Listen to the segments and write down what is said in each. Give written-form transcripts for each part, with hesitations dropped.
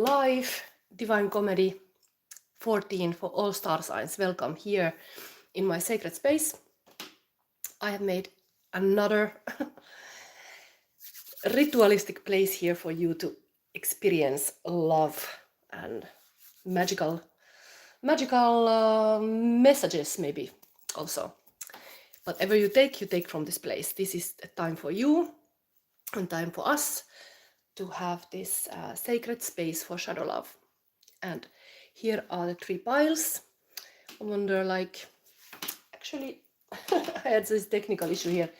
Live Divine Comedy 14 for all star signs. Welcome here in my sacred space. I have made another ritualistic place here for you to experience love and magical messages, maybe also. Whatever you take from this place. This is a time for you and time for us to have this sacred space for shadow love. And here are the 3 piles. I wonder, like, actually, I had this technical issue here.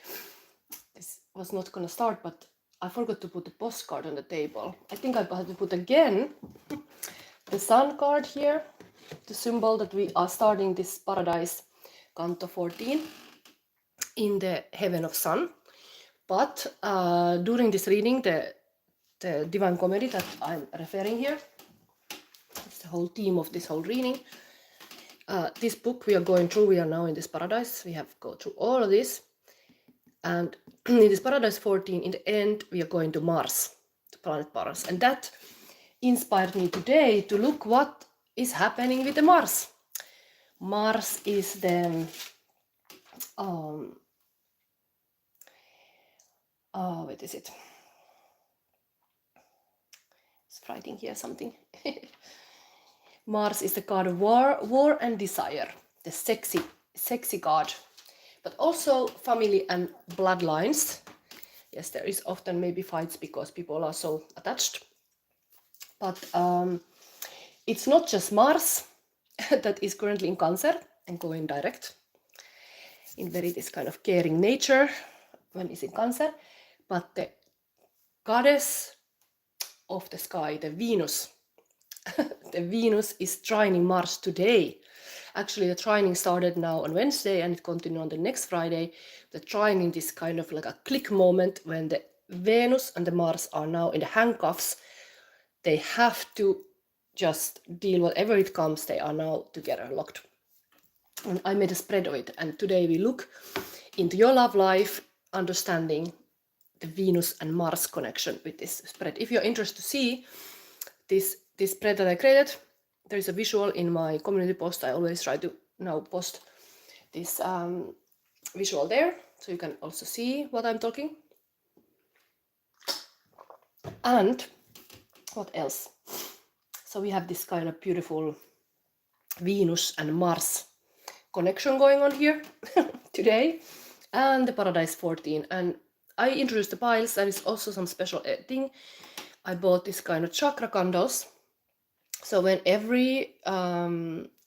This was not gonna start, but I forgot to put the postcard on the table. I think I have to put again the sun card here, the symbol that we are starting this Paradise Canto 14 in the heaven of sun. But during this reading, the Divine Comedy that I'm referring here, it's the whole theme of this whole reading. This book we are going through, we are now in this Paradise, we have go through all of this, and in this Paradise 14, in the end, we are going to Mars, to planet Mars, and that inspired me today to look what is happening with the Mars. Mars is the what is it? It's writing here something. Mars is the god of war and desire, the sexy god, but also family and bloodlines. Yes, there is often maybe fights because people are so attached, but it's not just Mars that is currently in Cancer and going direct in very this kind of caring nature when it's in Cancer, but the goddess of the sky, the Venus, the Venus is trining Mars today. Actually, the trining started now on Wednesday and it continued on the next Friday. The trining is kind of like a click moment when the Venus and the Mars are now in the handcuffs. They have to just deal whatever it comes. They are now together, locked. And I made a spread of it. And today we look into your love life, understanding the Venus and Mars connection with this spread. If you're interested to see this spread that I created, there is a visual in my community post. I always try to now post this visual there, so you can also see what I'm talking. And what else? So we have this kind of beautiful Venus and Mars connection going on here today, and the Paradise 14. And I introduced the piles. There is also some special thing. I bought this kind of chakra candles. So when every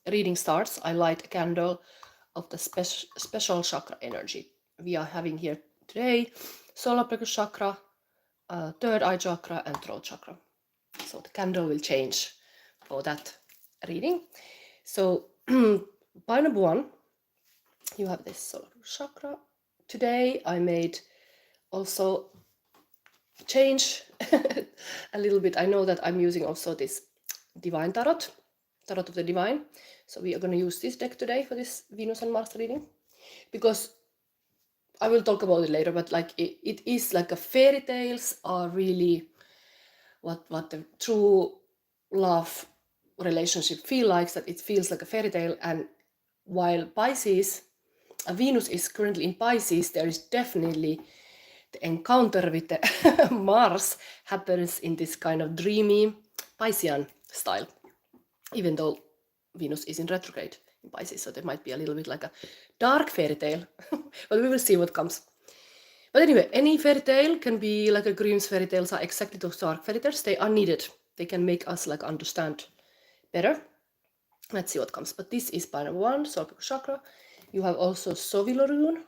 reading starts, I light a candle of the special chakra energy. We are having here today solar plexus chakra, third eye chakra, and throat chakra. So the candle will change for that reading. So pile number 1, you have this solar plexus chakra. Today I made also change a little bit. I know that I'm using also this Divine Tarot of the Divine. So we are going to use this deck today for this Venus and Mars reading, because I will talk about it later, but like it is like a fairy tales are really what the true love relationship feel like, that it feels like a fairy tale. And while Pisces, Venus is currently in Pisces, there is definitely the encounter with the Mars happens in this kind of dreamy Piscean style, even though Venus is in retrograde in Pisces, so there might be a little bit like a dark fairy tale, but we will see what comes. But anyway, any fairy tale can be like a Grimm's fairy tales are exactly those dark fairy tales. They are needed. They can make us like understand better. Let's see what comes. But this is pile number 1, solar plexus chakra. You have also Sowilo rune.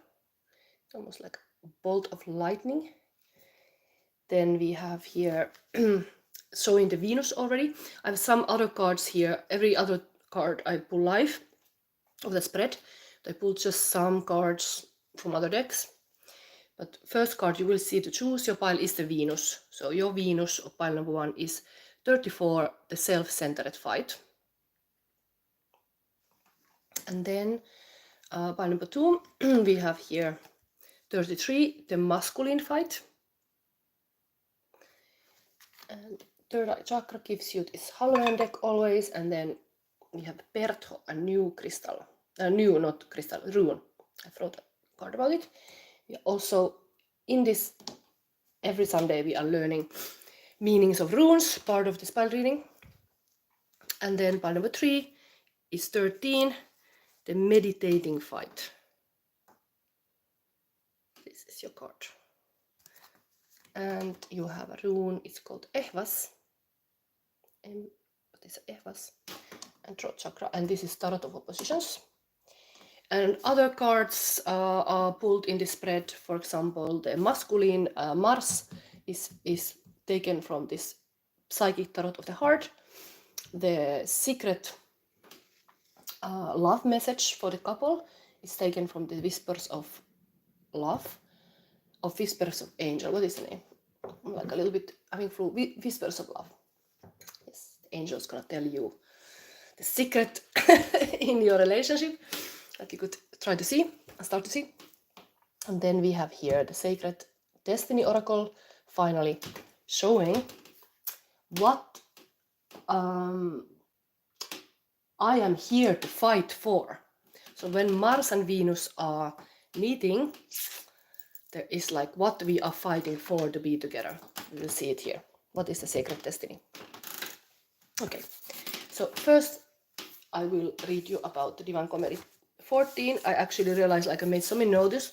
It's almost like a bolt of lightning. Then we have here showing the Venus already. I have some other cards here. Every other card I pull live of the spread. I pulled just some cards from other decks. But first card you will see to choose your pile is the Venus. So your Venus of pile number 1 is 34, the self-centered fight. And then pile number 2, we have here 33, the masculine fight. And third eye chakra gives you this Halloween deck always, and then we have Perthro, a new crystal. Not crystal, Rune. I wrote a card about it. We also, in this, every Sunday we are learning meanings of runes, part of the spell reading. And then pile number 3 is 13, the meditating fight. This is your card. And you have a rune, it's called Ehwaz. What is Ehwaz? And throat chakra, and this is Tarot of Oppositions. And other cards are pulled in the spread. For example, the masculine Mars is taken from this Psychic Tarot of the Heart. The secret love message for the couple is taken from the Whispers of Love, of Whispers of Angel. What is the name? I'm like a little bit having through Whispers of Love. Yes, the angel's gonna tell you the secret in your relationship that you could try to see and start to see. And then we have here the Sacred Destiny Oracle, finally showing what I am here to fight for. So when Mars and Venus are meeting, there is like what we are fighting for to be together. We will see it here. What is the Sacred Destiny? Okay, so first I will read you about the Divine Comedy 14. I actually realized, like, I made so many notes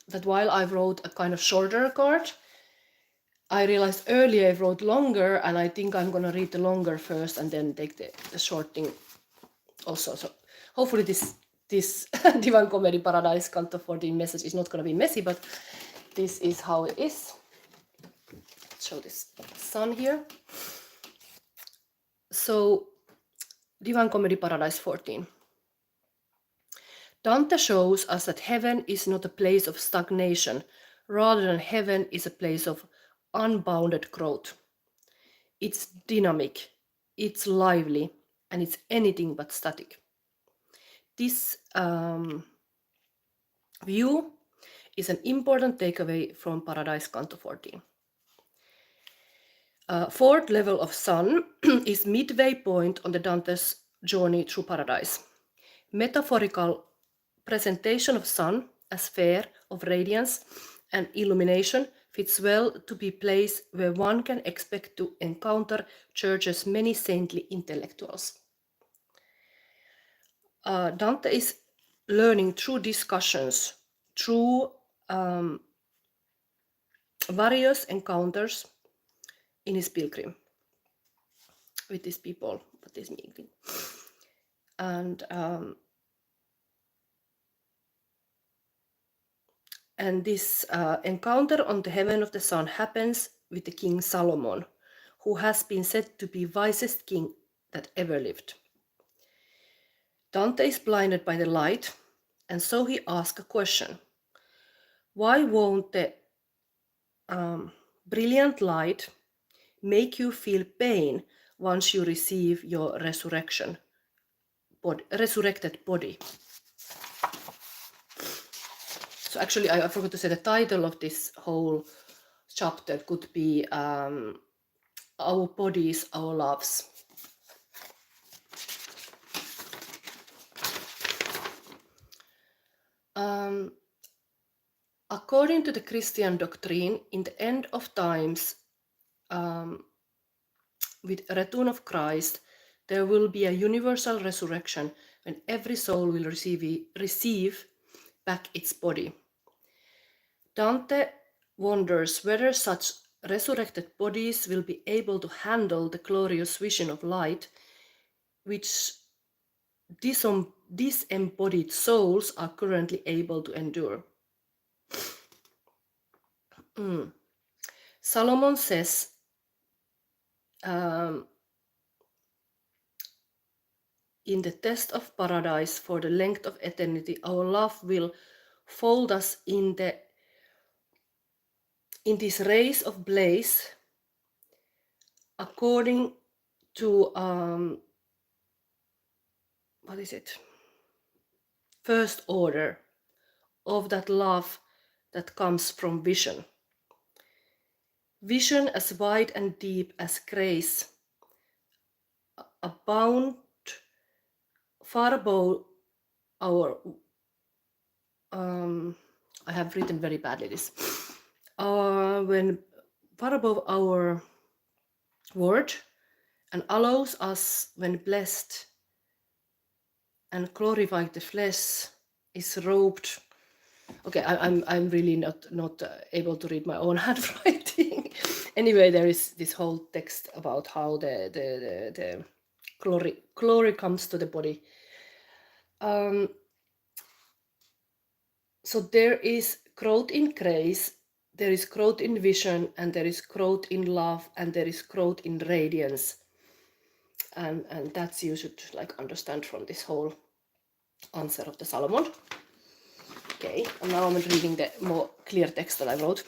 that while I wrote a kind of shorter card, I realized earlier I wrote longer, and I think I'm gonna read the longer first and then take the short thing also. So hopefully this Divine Comedy Paradise Canto 14 message is not gonna be messy, but this is how it is. Let's show this sun here. So Divine Comedy Paradise 14. Dante shows us that heaven is not a place of stagnation, rather than heaven is a place of unbounded growth. It's dynamic, it's lively, and it's anything but static. This view is an important takeaway from Paradise Canto 14. Fourth level of sun is midway point on the Dante's journey through paradise. Metaphorical presentation of sun as sphere of radiance and illumination fits well to be place where one can expect to encounter church's many saintly intellectuals. Dante is learning through discussions, through various encounters in his pilgrim with these people, what is meeting. And this encounter on the heaven of the sun happens with the King Solomon, who has been said to be wisest king that ever lived. Dante is blinded by the light, and so he asks a question. Why won't the brilliant light make you feel pain once you receive your resurrected body? So actually, I forgot to say the title of this whole chapter could be Our Bodies, Our Loves. According to the Christian doctrine, in the end of times, with return of Christ, there will be a universal resurrection when every soul will receive back its body. Dante wonders whether such resurrected bodies will be able to handle the glorious vision of light, which disembodied souls are currently able to endure. Solomon says in the test of paradise for the length of eternity, our love will fold us in this race of blaze according to what is it? First order of that love that comes from vision. Vision as wide and deep as grace, abound far above our I have written very badly this. When far above our word, and allows us when blessed and glorified the flesh is robed. Okay, I'm really not able to read my own handwriting. Anyway, there is this whole text about how the glory comes to the body. So there is growth in grace, there is growth in vision, and there is growth in love, and there is growth in radiance. And that's you should like understand from this whole answer of the Solomon. Okay, and now I'm reading the more clear text that I wrote.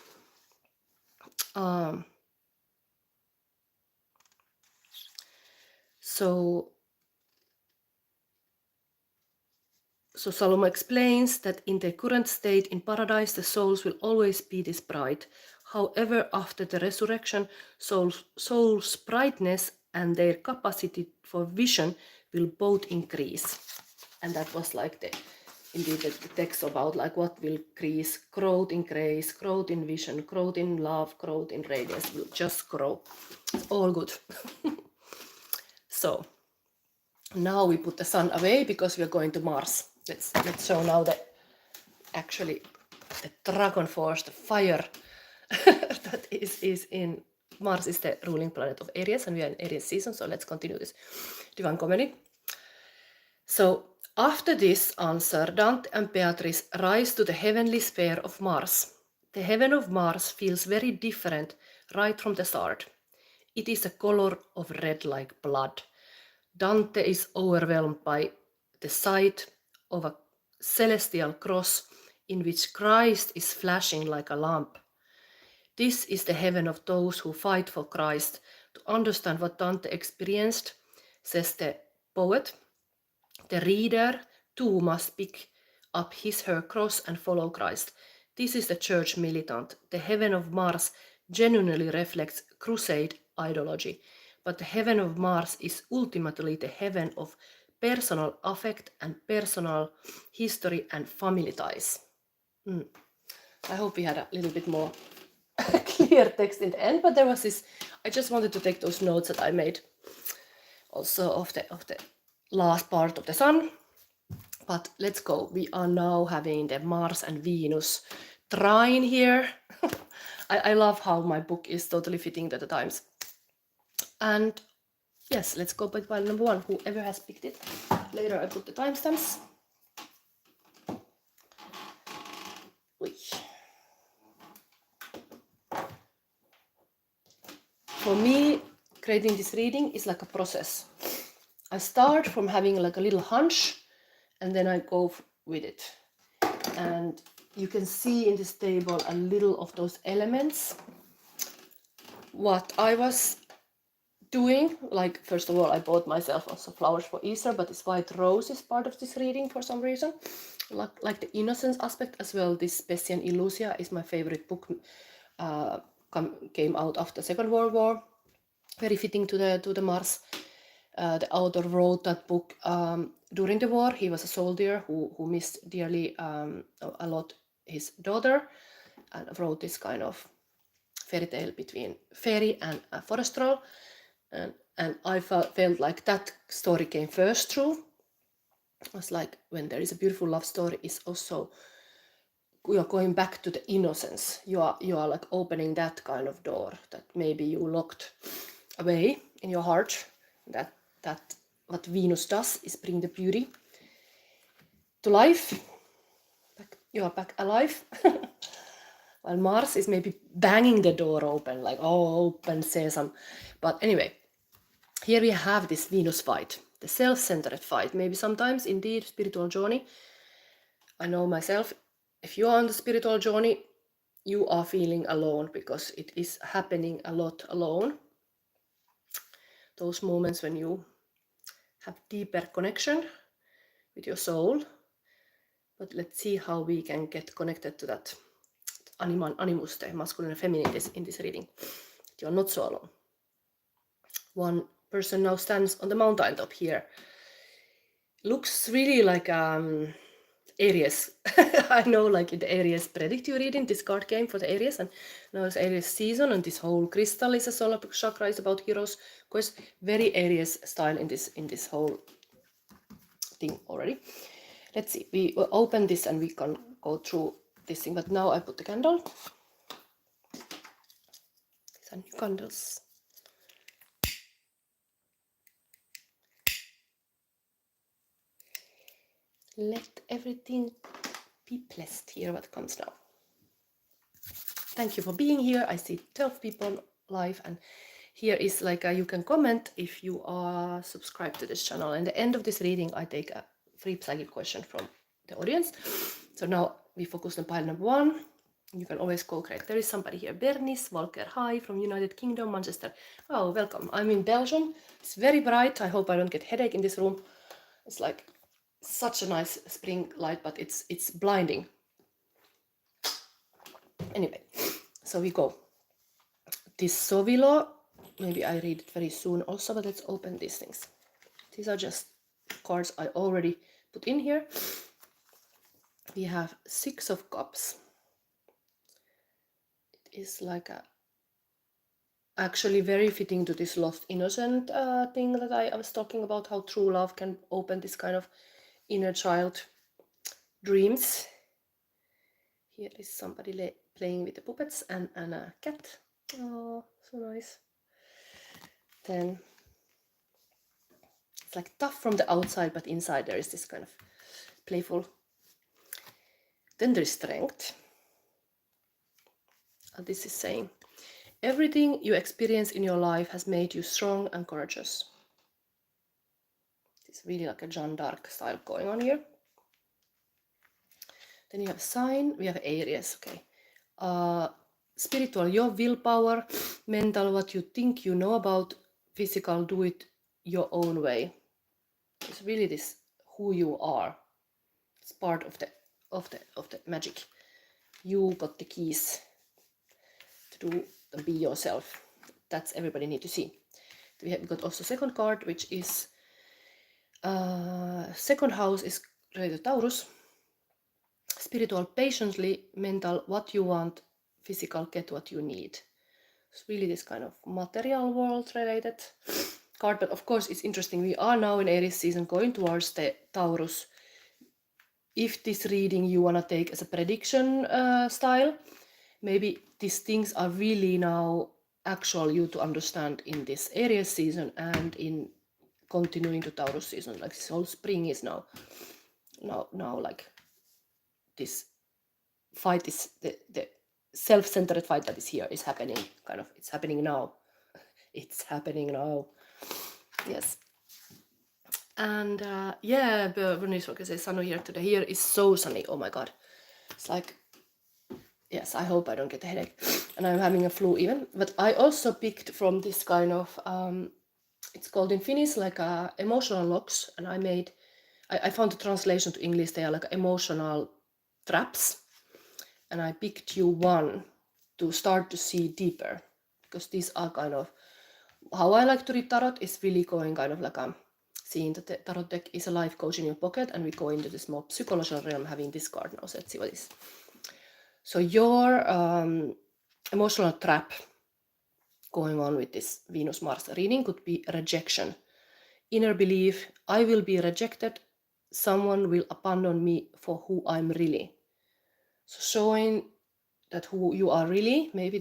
So Solomon explains that in their current state in paradise, the souls will always be this bright. However, after the resurrection, souls' brightness and their capacity for vision will both increase. And that was like the text about like what will increase: growth in grace, growth in vision, growth in love, growth in radiance will just grow. It's all good. So now we put the sun away because we are going to Mars. Let's show now the dragon force, the fire that is in Mars is the ruling planet of Aries, and we are in Aries season, so let's continue this divine comedy. So after this answer, Dante and Beatrice rise to the heavenly sphere of Mars. The heaven of Mars feels very different right from the start. It is a color of red like blood. Dante is overwhelmed by the sight of a celestial cross in which Christ is flashing like a lamp. This is the heaven of those who fight for Christ. To understand what Dante experienced, says the poet, the reader too must pick up her cross and follow Christ. This is the church militant. The heaven of Mars genuinely reflects crusade ideology, but the heaven of Mars is ultimately the heaven of personal affect and personal history and family ties. I hope we had a little bit more clear text in the end, but there was this, I just wanted to take those notes that I made also of the last part of the sun. But let's go. We are now having the Mars and Venus trine here. I love how my book is totally fitting to the times. And yes, let's go by pile number 1. Whoever has picked it. Later I put the timestamps. For me, creating this reading is like a process. I start from having like a little hunch, and then I go with it. And you can see in this table a little of those elements. What I was doing, like first of all, I bought myself also flowers for Easter, but this white rose is part of this reading for some reason. Like the innocence aspect as well. This Specian Illusia is my favorite book. Came out after Second World War. Very fitting to the Mars. The author wrote that book during the war. He was a soldier who missed dearly a lot his daughter, and wrote this kind of fairy tale between fairy and a forest troll. And I felt like that story came first through. It was like when there is a beautiful love story, it's also you are going back to the innocence. You are like opening that kind of door that maybe you locked away in your heart. That what Venus does is bring the beauty to life. You are back alive. While Mars is maybe banging the door open, like, oh, open sesame. But anyway, here we have this Venus fight, the self-centered fight. Maybe sometimes, indeed, spiritual journey. I know myself, if you are on the spiritual journey, you are feeling alone because it is happening a lot alone. Those moments when you have deeper connection with your soul. But let's see how we can get connected to that animus, the masculine and feminine in this reading. You're not so alone. One person now stands on the mountain top here. Looks really like Aries. I know, like in the Aries predict you reading, this card came for the Aries, and now it's Aries season, and this whole crystal is a solar chakra, is about heroes. Of course, very Aries style in this whole thing already. Let's see, we will open this and we can go through this thing, but now I put the candle. These are new candles. Let everything be blessed here, what comes now. Thank you for being here. I see 12 people live, and here is like you can comment if you are subscribed to this channel. And at the end of this reading, I take a free psychic question from the audience. So now we focus on pile number 1. You can always co-create. There is somebody here, Bernice Walker, hi, from United Kingdom, Manchester. Oh, welcome. I'm in Belgium. It's very bright. I hope I don't get headache in this room. It's like such a nice spring light, but it's blinding. Anyway, so we go. This Sowilo, maybe I read it very soon also, but let's open these things. These are just cards I already put in here. We have 6 of Cups. It is like a actually very fitting to this lost innocent thing that I was talking about, how true love can open this kind of inner child dreams. Here is somebody playing with the puppets and a cat. Oh, so nice. Then it's like tough from the outside, but inside there is this kind of playful. Then there is Strength. And this is saying, everything you experience in your life has made you strong and courageous. It's really like a Jeanne d'Arc style going on here. Then you have Sign, we have Aries, okay. Spiritual, your willpower, mental, what you think you know about, physical, do it your own way. It's really this who you are. It's part of the magic. You got the keys to do and be yourself. That's everybody need to see. We got also second card, which is second house is related to Taurus. Spiritual, patiently, mental, what you want, physical, get what you need. It's really this kind of material world related card, but of course it's interesting. We are now in Aries season going towards the Taurus. If this reading you want to take as a prediction style, maybe these things are really now actual you to understand in this Aries season and in continuing to Taurus season. Like this whole spring is now like this fight is the self-centered fight that is here is happening, kind of, it's happening now. It's happening now. Yes. And yeah, Bernice Walker says sunny here today. Here is so sunny. Oh my god. It's like, yes, I hope I don't get a headache. And I'm having a flu even. But I also picked from this kind of, it's called in Finnish like emotional locks. And I found the translation to English. They are like emotional traps. And I picked you one to start to see deeper. Because these are kind of, how I like to read tarot is really going kind of like seeing that the tarot deck is a life coach in your pocket, and we go into this more psychological realm having this card now. So let's see what it is. So your emotional trap going on with this Venus-Mars reading could be rejection. Inner belief, I will be rejected, someone will abandon me for who I'm really. So showing that who you are really, maybe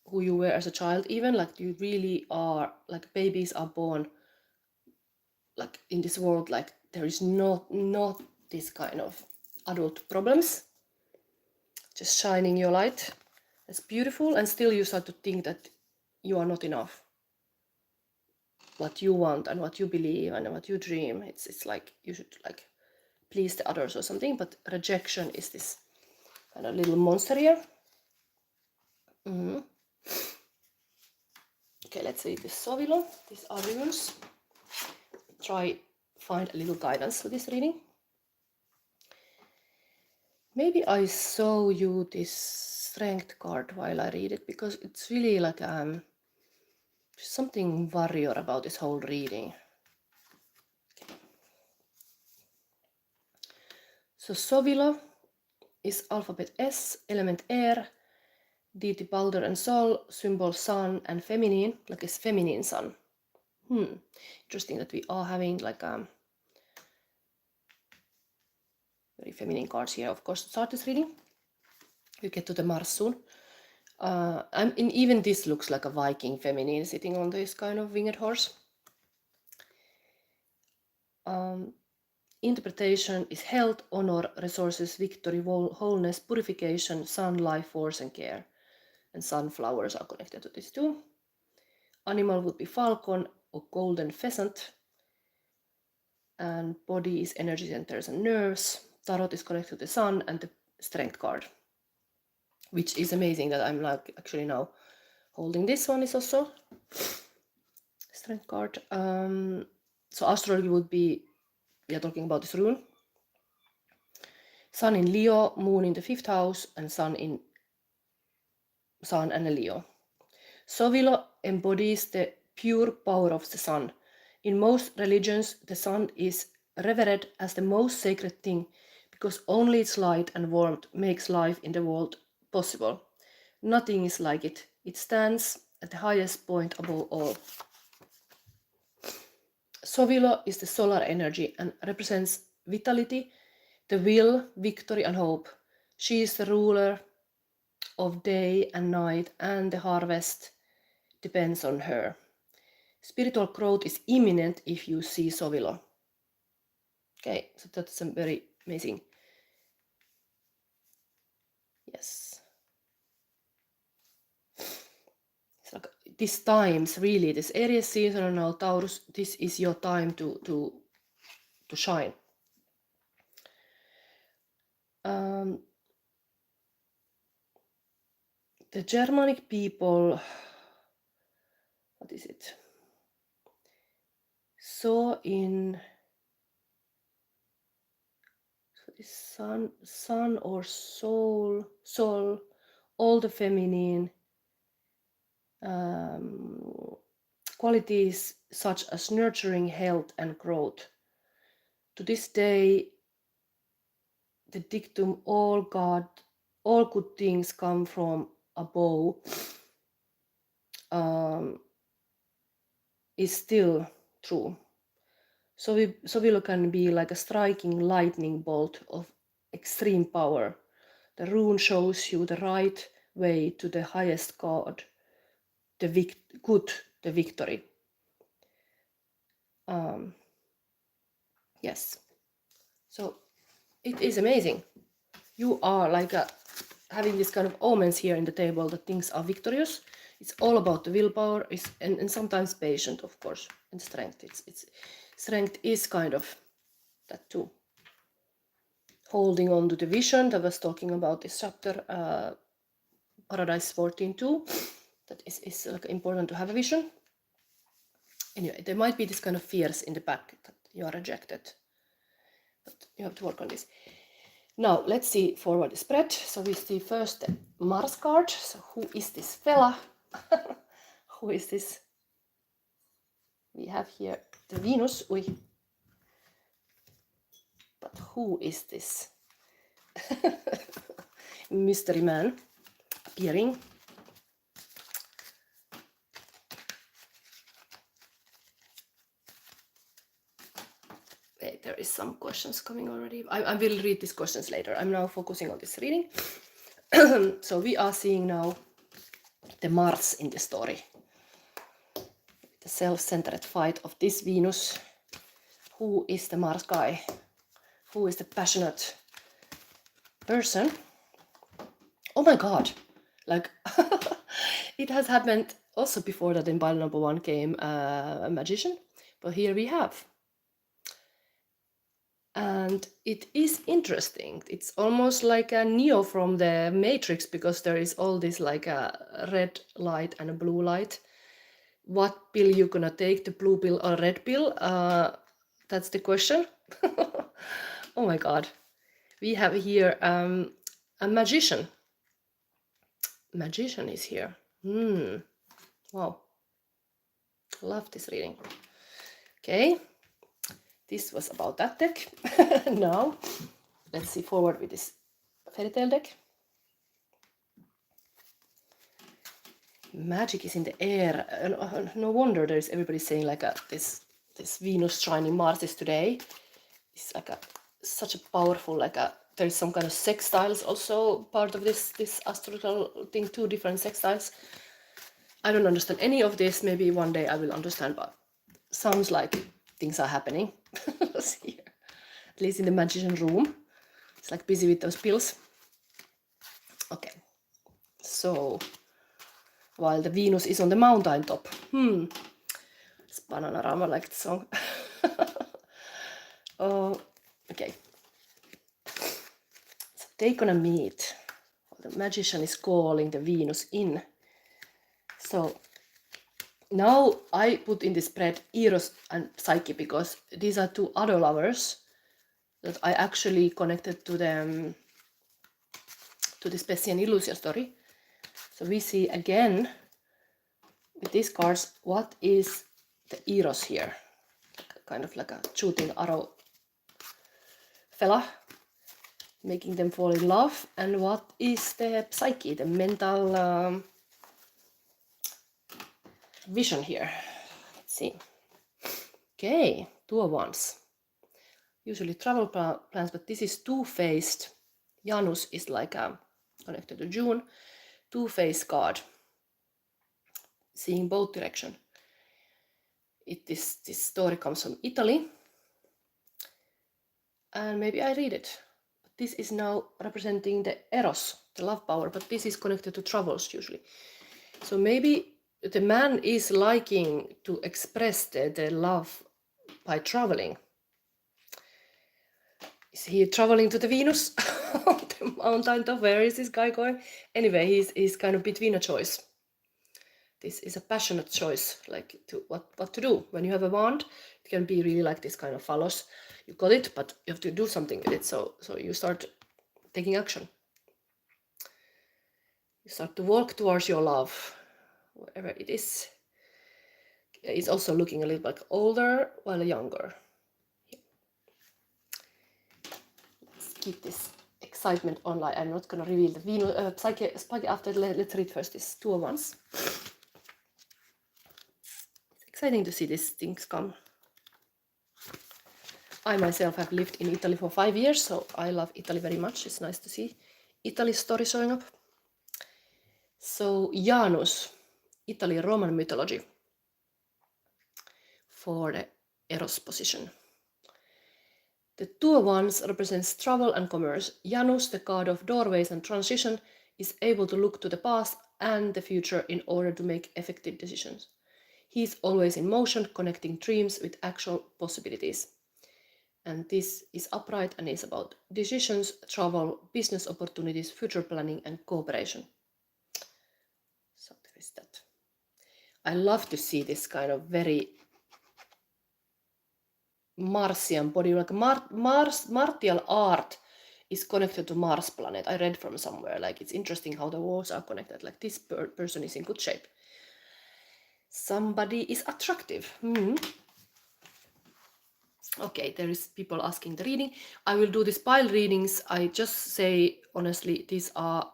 who you were as a child, even like you really are, like babies are born like in this world, like there is not this kind of adult problems, just shining your light. It's beautiful, and still you start to think that you are not enough. What you want and what you believe and what you dream, it's like you should like please the others or something, but rejection is this kind of little monster here. Okay, let's read this Sowilo. These are runes. Try find a little guidance for this reading. Maybe I show you this strength card while I read it, because it's really like something warrior about this whole reading. So Sowilo is alphabet S, element air, deity Balder and Sol, symbol sun and feminine, like it's feminine sun. Interesting that we are having like very feminine cards here, of course, to start this reading. We get to the Mars soon. And even this looks like a Viking feminine sitting on this kind of winged horse. Interpretation is health, honor, resources, victory, wholeness, purification, sun, life, force, and care. And sunflowers are connected to this too. Animal would be falcon or golden pheasant. And body is energy centers and nerves. Tarot is connected to the sun and the strength card, which is amazing that I'm like actually now holding this one is also strength card. So astrology would be, we are talking about this rune. Sun in Leo, moon in the 5th house, and sun and a Leo. Sowilo embodies the pure power of the sun. In most religions, the sun is revered as the most sacred thing because only its light and warmth makes life in the world possible. Nothing is like it. It stands at the highest point above all. Sowilo is the solar energy and represents vitality, the will, victory, and hope. She is the ruler of day and night, and the harvest depends on her. Spiritual growth is imminent if you see Sowilo. Okay, so that's a very amazing. Yes. It's like these times, really, this Aries season and now Taurus, this is your time to shine. The Germanic people, what is it? Saw in sun or soul, all the feminine qualities such as nurturing, health, and growth. To this day, the dictum all good things come from above is still true. Sowilo can be like a striking lightning bolt of extreme power. The rune shows you the right way to the highest god, the victory. Yes. So it is amazing. You are like having this kind of omens here in the table that things are victorious. It's all about the willpower and sometimes patient, of course, and strength. It's strength is kind of that too. Holding on to the vision that was talking about this chapter, Paradise 14.2, that is like important to have a vision. Anyway, there might be this kind of fears in the back that you are rejected, but you have to work on this. Now let's see forward the spread. So we see first the Mars card. So who is this fella? Who is this? We have here the Venus. But who is this mystery man appearing? Wait, there is some questions coming already. I will read these questions later. I'm now focusing on this reading. So we are seeing now the Mars in the story. The self-centered fight of this Venus. Who is the Mars guy? Who is the passionate person? Oh my god, like it has happened also before that in pile number 1 came a magician, but here we have. And it is interesting. It's almost like a Neo from the Matrix, because there is all this like a red light and a blue light. What pill you gonna take, the blue pill or red pill? That's the question. Oh my god. we have here a magician. Magician is here. Wow, love this reading. Okay, this was about that deck. Now let's see forward with this fairytale deck. Magic is in the air. No wonder there's everybody saying like this Venus trining Mars is today. It's like such a powerful, like there's some kind of sextiles also part of this astrological thing, 2 different sextiles. I don't understand any of this. Maybe one day I will understand, but sounds like things are happening. Here. At least in the magician room. It's like busy with those pills. Okay. So while the Venus is on the mountain top. It's Bananarama, like the song. Oh, okay. So they're gonna meet. The magician is calling the Venus in. So now I put in this spread Eros and Psyche because these are 2 other lovers that I actually connected to them, to this Pessian Illusia story. So we see again with these cards what is the Eros here, kind of like a shooting arrow fella, making them fall in love, and what is the Psyche, the mental vision here. Let's see. Okay, 2 of Wands. Usually travel plans, but this is two-faced. Janus is like connected to June. Two-faced card, seeing both direction. This story comes from Italy, and maybe I read it. But this is now representing the Eros, the love power, but this is connected to travels usually. So maybe the man is liking to express the love by traveling. Is he traveling to the Venus? The mountain top? Where is this guy going? Anyway, he's kind of between a choice. This is a passionate choice, like to what to do. When you have a wand, it can be really like this kind of phallus. You got it, but you have to do something with it. So you start taking action. You start to walk towards your love, wherever it is. He's also looking a little bit older while younger. Let's keep this excitement online. I'm not going to reveal the Venus, Psyche after. Let's read first this 2 of Wands. It's exciting to see these things come. I myself have lived in Italy for 5 years, so I love Italy very much. It's nice to see Italy's story showing up. So Janus, Italy, Roman mythology, for the Eros position. The 2 of Wands represents travel and commerce. Janus, the god of doorways and transition, is able to look to the past and the future in order to make effective decisions. He is always in motion, connecting dreams with actual possibilities. And this is upright and is about decisions, travel, business opportunities, future planning, and cooperation. So there is that. I love to see this kind of very Martian body, like martial art is connected to Mars planet. I read from somewhere, like it's interesting how the walls are connected, like this person is in good shape. Somebody is attractive. Okay, there is people asking the reading. I will do these pile readings. I just say honestly, these are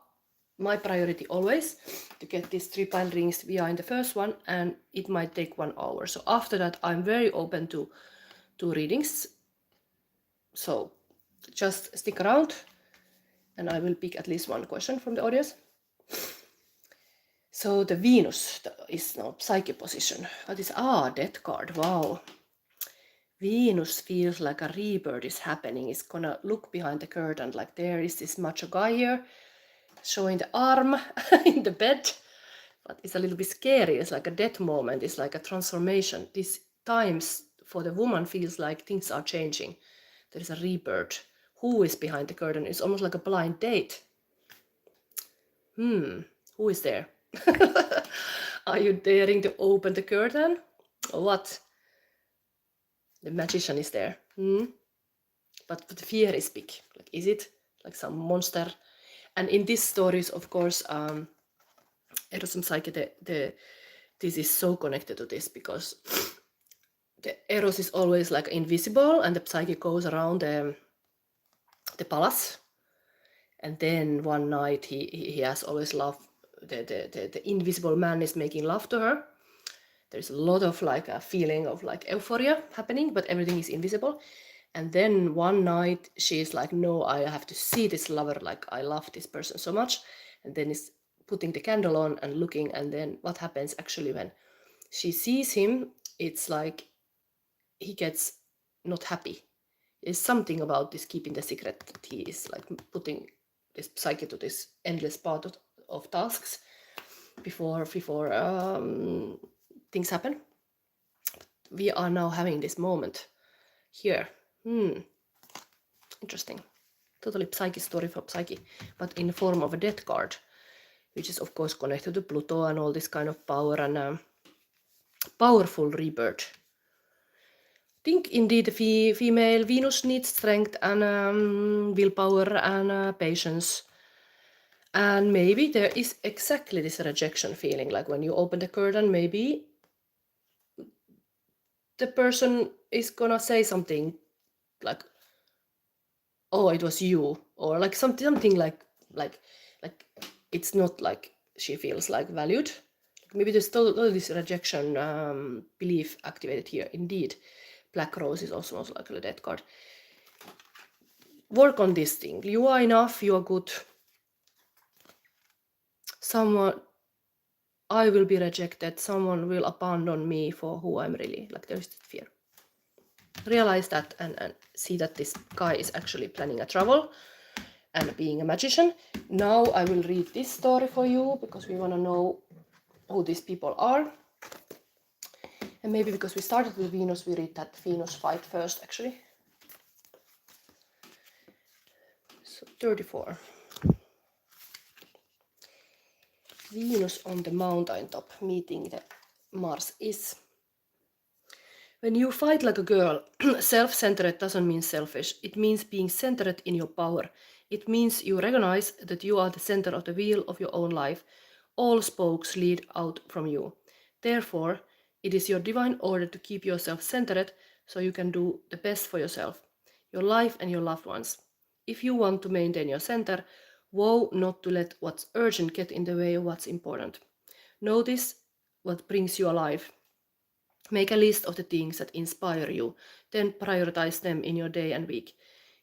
my priority always, to get these 3 pile readings. We are in the first one and it might take 1 hour. So after that, I'm very open to readings. So just stick around and I will pick at least 1 question from the audience. So the Venus is now Psyche position. What is death card? Wow. Venus feels like a rebirth is happening. It's gonna look behind the curtain, like there is this macho guy here showing the arm in the bed, but it's a little bit scary. It's like a death moment. It's like a transformation. These times for the woman feels like things are changing. There is a rebirth. Who is behind the curtain? It's almost like a blind date. Who is there? Are you daring to open the curtain? Or what? The magician is there. But the fear is big. Like, is it? like some monster. And in these stories, of course, Eros and Psyche, this is so connected to this, because the Eros is always like invisible, and the Psyche goes around the palace, and then one night he has always love. The invisible man is making love to her. There's a lot of like a feeling of like euphoria happening, but everything is invisible. And then one night she's like, no, I have to see this lover, like I love this person so much. And then is putting the candle on and looking, and then what happens actually when she sees him, it's like he gets not happy. There's something about this keeping the secret, that he is like putting this Psyche to this endless part of tasks before things happen. We are now having this moment here. Interesting. Totally Psyche story for Psyche, but in the form of a death card, which is of course connected to Pluto and all this kind of power and powerful rebirth. I think indeed the female Venus needs strength and willpower and patience. And maybe there is exactly this rejection feeling, like when you open the curtain, maybe the person is gonna say something like, oh, it was you, or like something like it's not like she feels like valued. Maybe there's all this rejection belief activated here. Indeed, Black Rose is also most likely a death card. Work on this thing. You are enough, you are good. Someone, I will be rejected, someone will abandon me for who I'm really. Like there's that fear. Realize that and see that this guy is actually planning a travel and being a magician. Now I will read this story for you, because we want to know who these people are. And maybe because we started with Venus, we read that Venus fight first, actually. So 34. Venus on the mountaintop meeting the Mars is. When you fight like a girl, self-centered doesn't mean selfish. It means being centered in your power. It means you recognize that you are the center of the wheel of your own life. All spokes lead out from you. Therefore, it is your divine order to keep yourself centered so you can do the best for yourself, your life and your loved ones. If you want to maintain your center, vow not to let what's urgent get in the way of what's important. Notice what brings you alive. Make a list of the things that inspire you, then prioritize them in your day and week.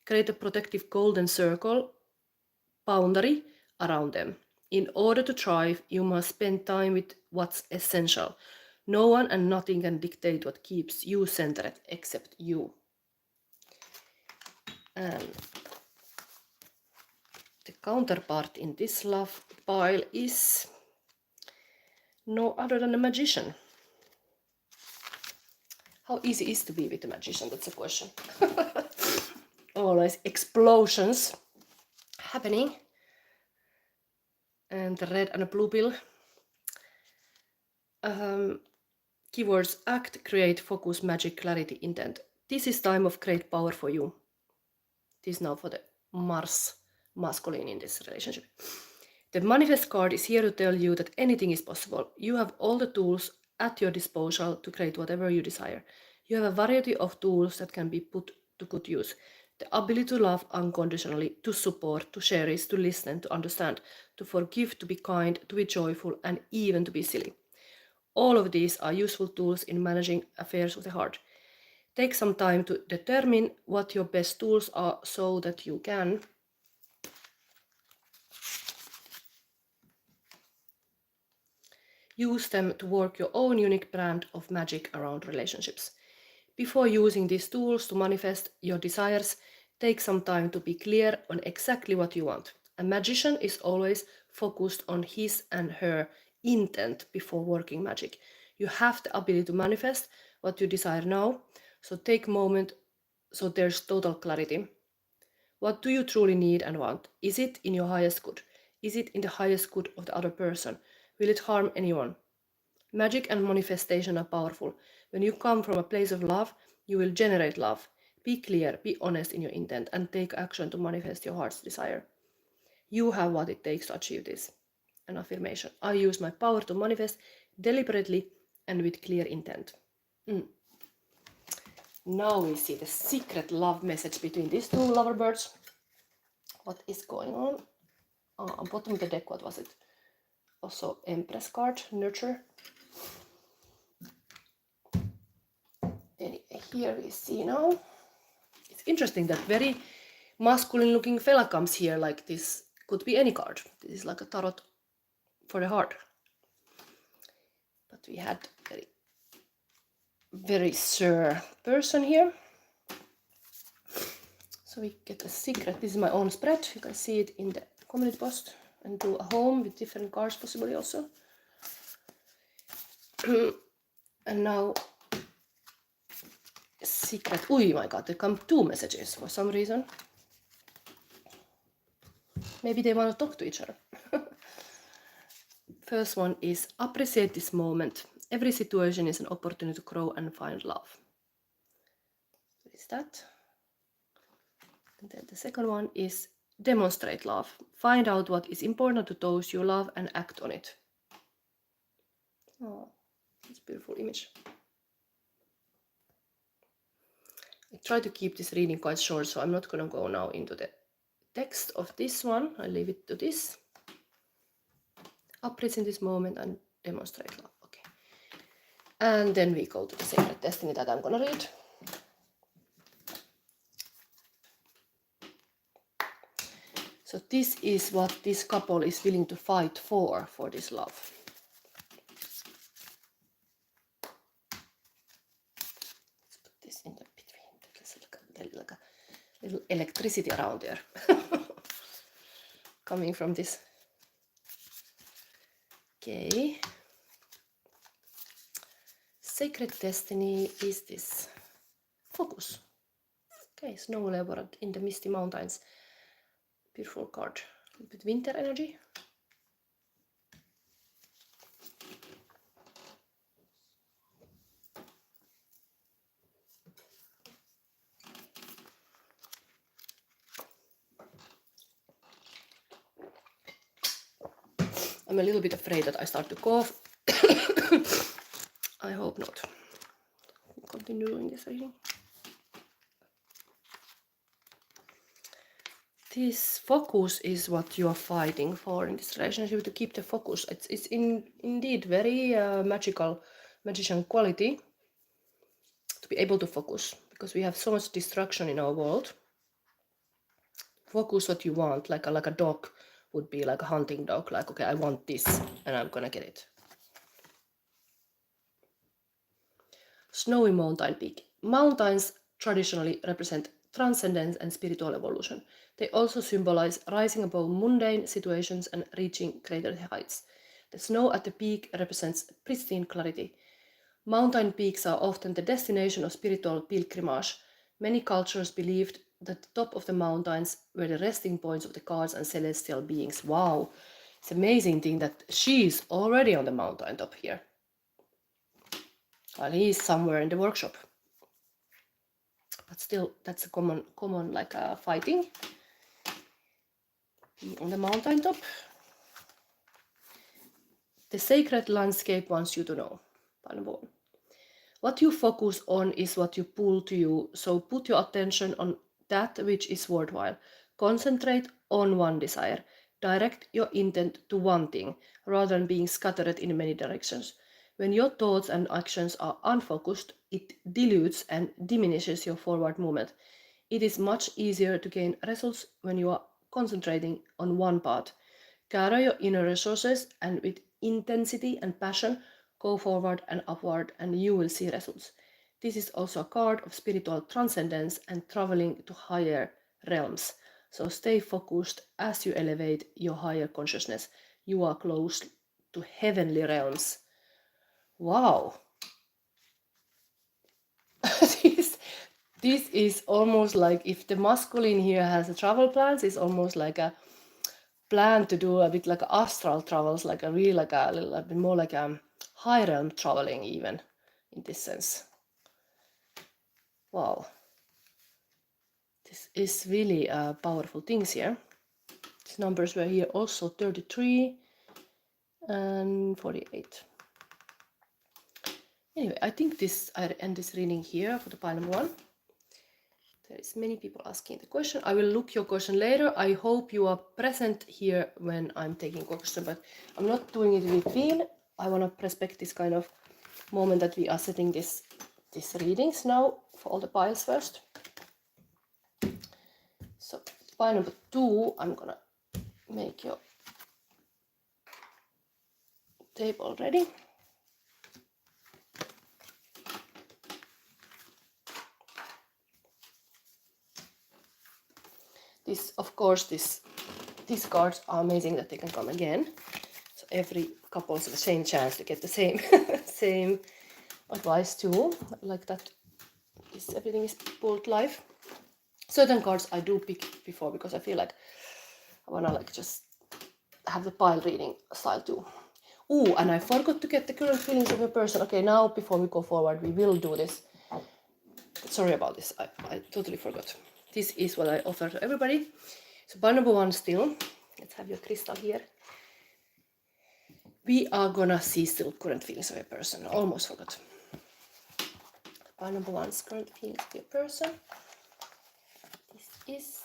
Create a protective golden circle, boundary, around them. In order to thrive, you must spend time with what's essential. No one and nothing can dictate what keeps you centered except you. And the counterpart in this love pile is no other than a magician. How easy is to be with a magician? That's a question. Always explosions happening. And the red and a blue pill. Keywords: act, create, focus, magic, clarity, intent. This is time of great power for you. This is now for the Mars masculine in this relationship. The manifest card is here to tell you that anything is possible. You have all the tools at your disposal to create whatever you desire. You have a variety of tools that can be put to good use. The ability to love unconditionally, to support, to cherish, to listen, to understand, to forgive, to be kind, to be joyful, and even to be silly. All of these are useful tools in managing affairs of the heart. Take some time to determine what your best tools are so that you can use them to work your own unique brand of magic around relationships. Before using these tools to manifest your desires, take some time to be clear on exactly what you want. A magician is always focused on his and her intent before working magic. You have the ability to manifest what you desire now, so take a moment so there's total clarity. What do you truly need and want? Is it in your highest good? Is it in the highest good of the other person? Will it harm anyone? Magic and manifestation are powerful. When you come from a place of love, you will generate love. Be clear, be honest in your intent, and take action to manifest your heart's desire. You have what it takes to achieve this. An affirmation. I use my power to manifest deliberately and with clear intent. Now we see the secret love message between these two lover birds. What is going on? Bottom of the deck, what was it? Also Empress card, nurture. Anyway, here we see now. It's interesting that very masculine looking fella comes here, like this could be any card. This is like a tarot for the heart. But we had very sure person here. So we get a secret. This is my own spread. You can see it in the community post and do a home with different cards possibly also. And now secret. Oh my god, there come two messages for some reason. Maybe they want to talk to each other. First one is appreciate this moment. Every situation is an opportunity to grow and find love. What is that? And then the second one is demonstrate love. Find out what is important to those you love and act on it. Oh, it's a beautiful image. I try to keep this reading quite short, so I'm not going to go now into the text of this one. I leave it to this. Appreciate this moment and demonstrate love. Okay. And then we go to the sacred destiny that I'm going to read. So this is what this couple is willing to fight for this love. Let's put this in the between. There's like a little electricity around there. Coming from this. Okay. Sacred destiny is this. Focus. Okay, snow leopard in the misty mountains. Beautiful card. A little bit winter energy. I'm a little bit afraid that I start to cough. I hope not. I'll continue doing this reading. This focus is what you are fighting for in this relationship, to keep the focus. It's indeed very magician quality to be able to focus, because we have so much distraction in our world. Focus what you want, like a dog would be like a hunting dog, like, okay, I want this and I'm gonna get it. Snowy mountain peak. Mountains traditionally represent transcendence and spiritual evolution. They also symbolize rising above mundane situations and reaching greater heights. The snow at the peak represents pristine clarity. Mountain peaks are often the destination of spiritual pilgrimage. Many cultures believed that the top of the mountains were the resting points of the gods and celestial beings. Wow, it's an amazing thing that she is already on the mountain top here, while he is somewhere in the workshop. But still, that's a common like fighting. On the mountain top. The sacred landscape wants you to know. What you focus on is what you pull to you, so put your attention on that which is worthwhile. Concentrate on one desire. Direct your intent to one thing, rather than being scattered in many directions. When your thoughts and actions are unfocused, it dilutes and diminishes your forward movement. It is much easier to gain results when you are concentrating on one path. Gather your inner resources and with intensity and passion, go forward and upward, and you will see results. This is also a card of spiritual transcendence and traveling to higher realms. So stay focused as you elevate your higher consciousness. You are close to heavenly realms. Wow. This is almost like, if the masculine here has a travel plans, it's almost like a plan to do a bit like astral travels, like a really like a little bit more like a high realm traveling even in this sense. Wow. This is really powerful things here. These numbers were here also 33 and 48. Anyway, I think I end this reading here for the pile number 1. There is many people asking the question. I will look your question later. I hope you are present here when I'm taking question, but I'm not doing it with feel. I want to respect this kind of moment that we are setting these readings now for all the piles first. So pile number 2, I'm gonna make your table ready. This, of course, these cards are amazing that they can come again. So every couple has the same chance to get the same same advice too, like that. Everything is pulled live. Certain cards I do pick before because I feel like I wanna like just have the pile reading style too. Ooh, and I forgot to get the current feelings of a person. Okay, now before we go forward, we will do this. Sorry about this, I totally forgot. This is what I offer to everybody. So pile number 1 still. Let's have your crystal here. We are gonna see still current feelings of a person. I almost forgot. Pile number 1's current feelings of a person. This is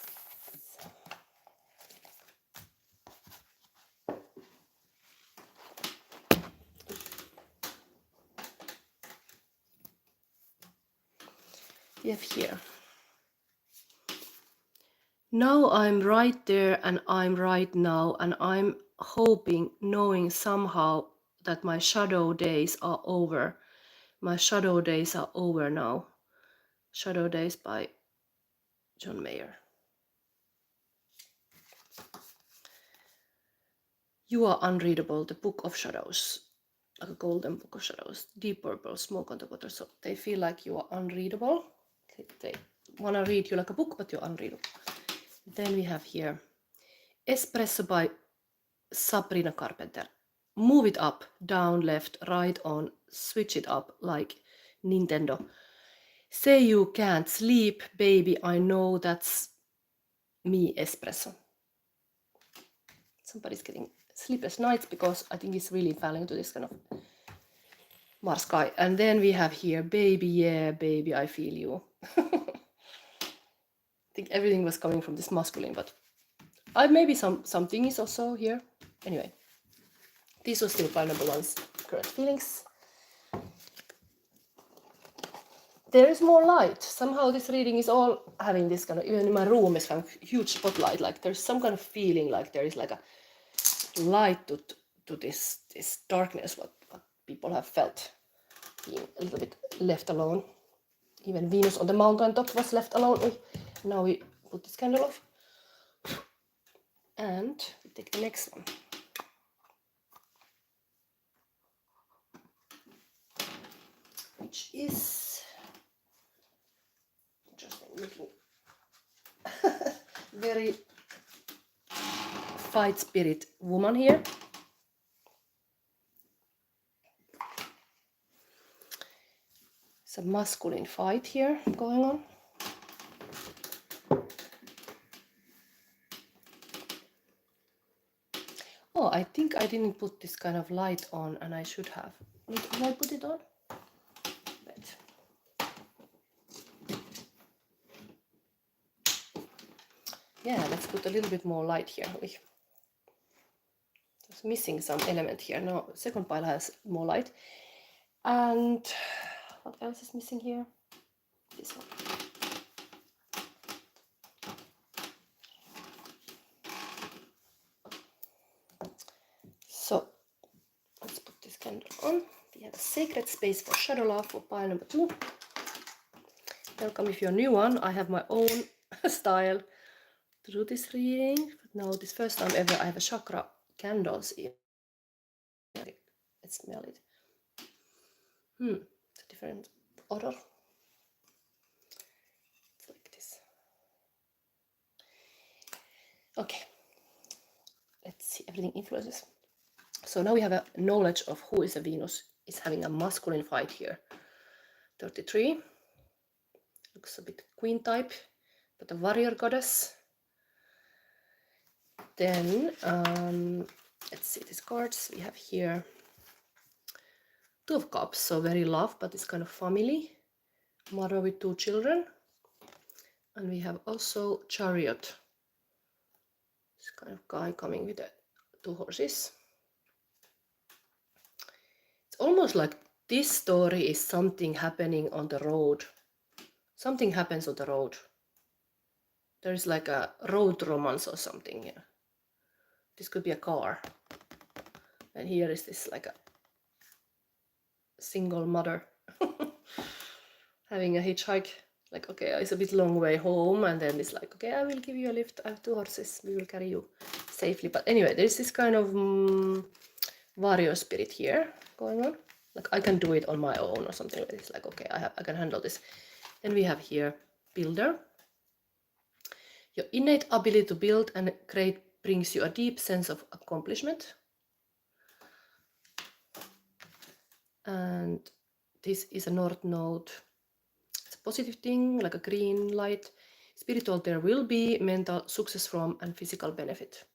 we have here. Now I'm right there and I'm right now and I'm hoping, knowing somehow that my shadow days are over. My shadow days are over now. Shadow Days by John Mayer. You are unreadable, the book of shadows. Like a golden book of shadows. Deep purple, smoke on the water. So they feel like you are unreadable. They want to read you like a book, but you're unreadable. Then we have here Espresso by Sabrina Carpenter. Move it up, down, left, right, on. Switch it up like Nintendo. Say you can't sleep, baby. I know that's me, Espresso. Somebody's getting sleepless nights because I think it's really falling to this kind of Mars sky. And then we have here, baby, yeah, baby, I feel you. I think everything was coming from this masculine, but maybe something is also here. Anyway, these were still pile number 1's current feelings. There is more light. Somehow this reading is all having this kind of, even in my room is kind of huge spotlight, like there's some kind of feeling like there is like a light to this darkness, what people have felt, being a little bit left alone. Even Venus on the mountaintop was left alone. Now we put this candle off. And we take the next one. Which is just looking very fight spirit woman here. It's a masculine fight here going on. Oh, I think I didn't put this kind of light on and I should have. Did I put it on? Wait. Yeah, let's put a little bit more light here. Just missing some element here. Now, second pile has more light. And what else is missing here? This one. So, let's put this candle on. We have a sacred space for shadow love for pile number 2. Welcome if you're a new one. I have my own style to do this reading. But now, this first time ever, I have a chakra candles in. Let's smell it. It's a different odor. It's like this. Okay. Let's see, everything influences. So now we have a knowledge of who is a Venus. Is having a masculine fight here. 33. Looks a bit queen type. but the warrior goddess. Then let's see these cards. We have here Two of Cups, so very love, but it's kind of family. Mother with 2 children. And we have also Chariot. This kind of guy coming with 2 horses. It's almost like this story is something happening on the road. Something happens on the road. There is like a road romance or something here. This could be a car. And here is this like a single mother having a hitchhike. Like, okay, it's a bit long way home, and then it's like, okay, I will give you a lift. I have 2 horses. We will carry you safely. But anyway, there's this kind of warrior spirit here going on. Like, I can do it on my own or something. It's like, okay, I can handle this. Then we have here builder. Your innate ability to build and create brings you a deep sense of accomplishment. And this is a North Node. It's a positive thing, like a green light. Spiritual, there will be mental success from and physical benefit.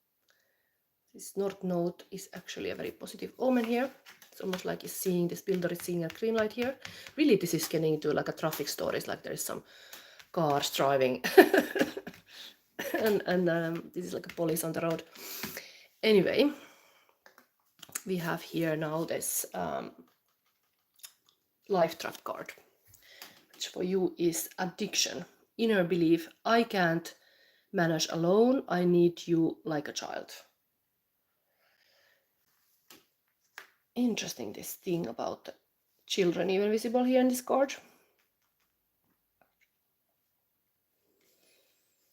This North Node is actually a very positive omen here. It's almost like it's seeing, this builder is seeing a green light here. Really, this is getting into like a traffic stories, like there is some cars driving. and this is like a police on the road. Anyway, we have here now this life trap card, which for you is addiction, inner belief. I can't manage alone. I need you like a child. Interesting, this thing about the children even visible here in this card.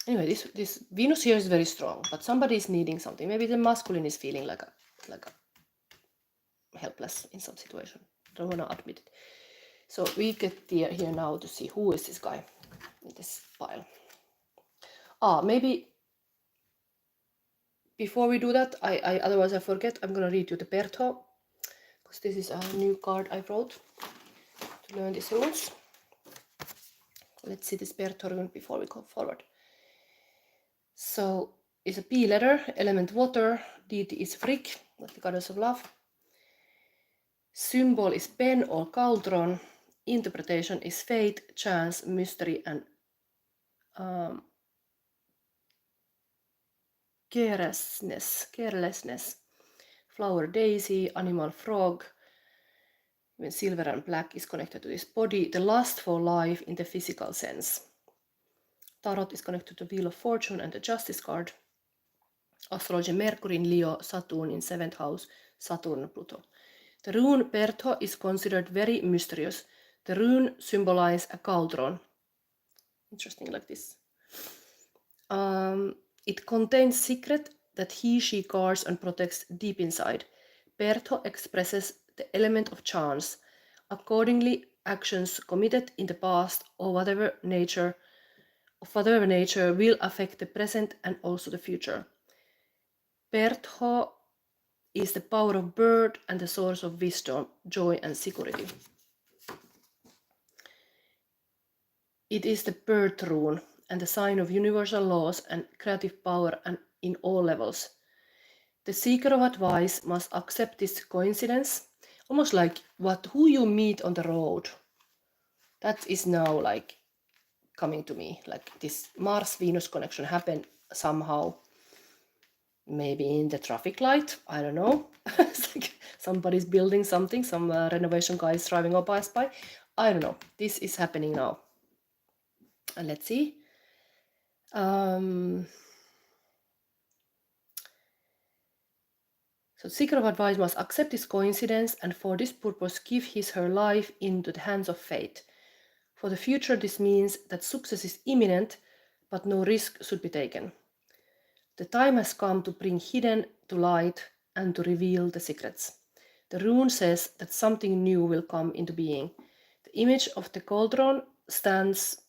Anyway, this Venus here is very strong, but somebody is needing something. Maybe the masculine is feeling like a helpless in some situation. Don't want to admit it. So we get here now to see who is this guy in this pile. Maybe before we do that, otherwise I forget, I'm gonna read you the Perthro, because this is a new card I wrote to learn these rules. Let's see this Perthro rune before we go forward. So it's a P letter, element water, deity is Frigg, like the goddess of love. Symbol is pen or cauldron. Interpretation is fate, chance, mystery, and carelessness. Flower daisy, animal frog, even silver and black is connected to this body. The lust for life in the physical sense. Tarot is connected to the Wheel of Fortune and the Justice card. Astrology, Mercury in Leo, Saturn in 7th house, Saturn and Pluto. The rune Perthro is considered very mysterious. The rune symbolizes a cauldron. Interesting, like this. It contains secret that she guards and protects deep inside. Perthro expresses the element of chance. Accordingly, actions committed in the past or whatever nature will affect the present and also the future. Perthro is the power of birth and the source of wisdom, joy, and security. It is the birth rune and the sign of universal laws and creative power and in all levels. The seeker of advice must accept this coincidence, almost like who you meet on the road. That is now like coming to me, like this Mars-Venus connection happened somehow. Maybe in the traffic light, I don't know. It's like somebody's building something, some renovation guy is driving up by. I don't know. This is happening now. And let's see. So seeker of advice must accept this coincidence and for this purpose give her life into the hands of fate. For the future, this means that success is imminent, but no risk should be taken. The time has come to bring hidden to light and to reveal the secrets. The rune says that something new will come into being. The image of the cauldron stands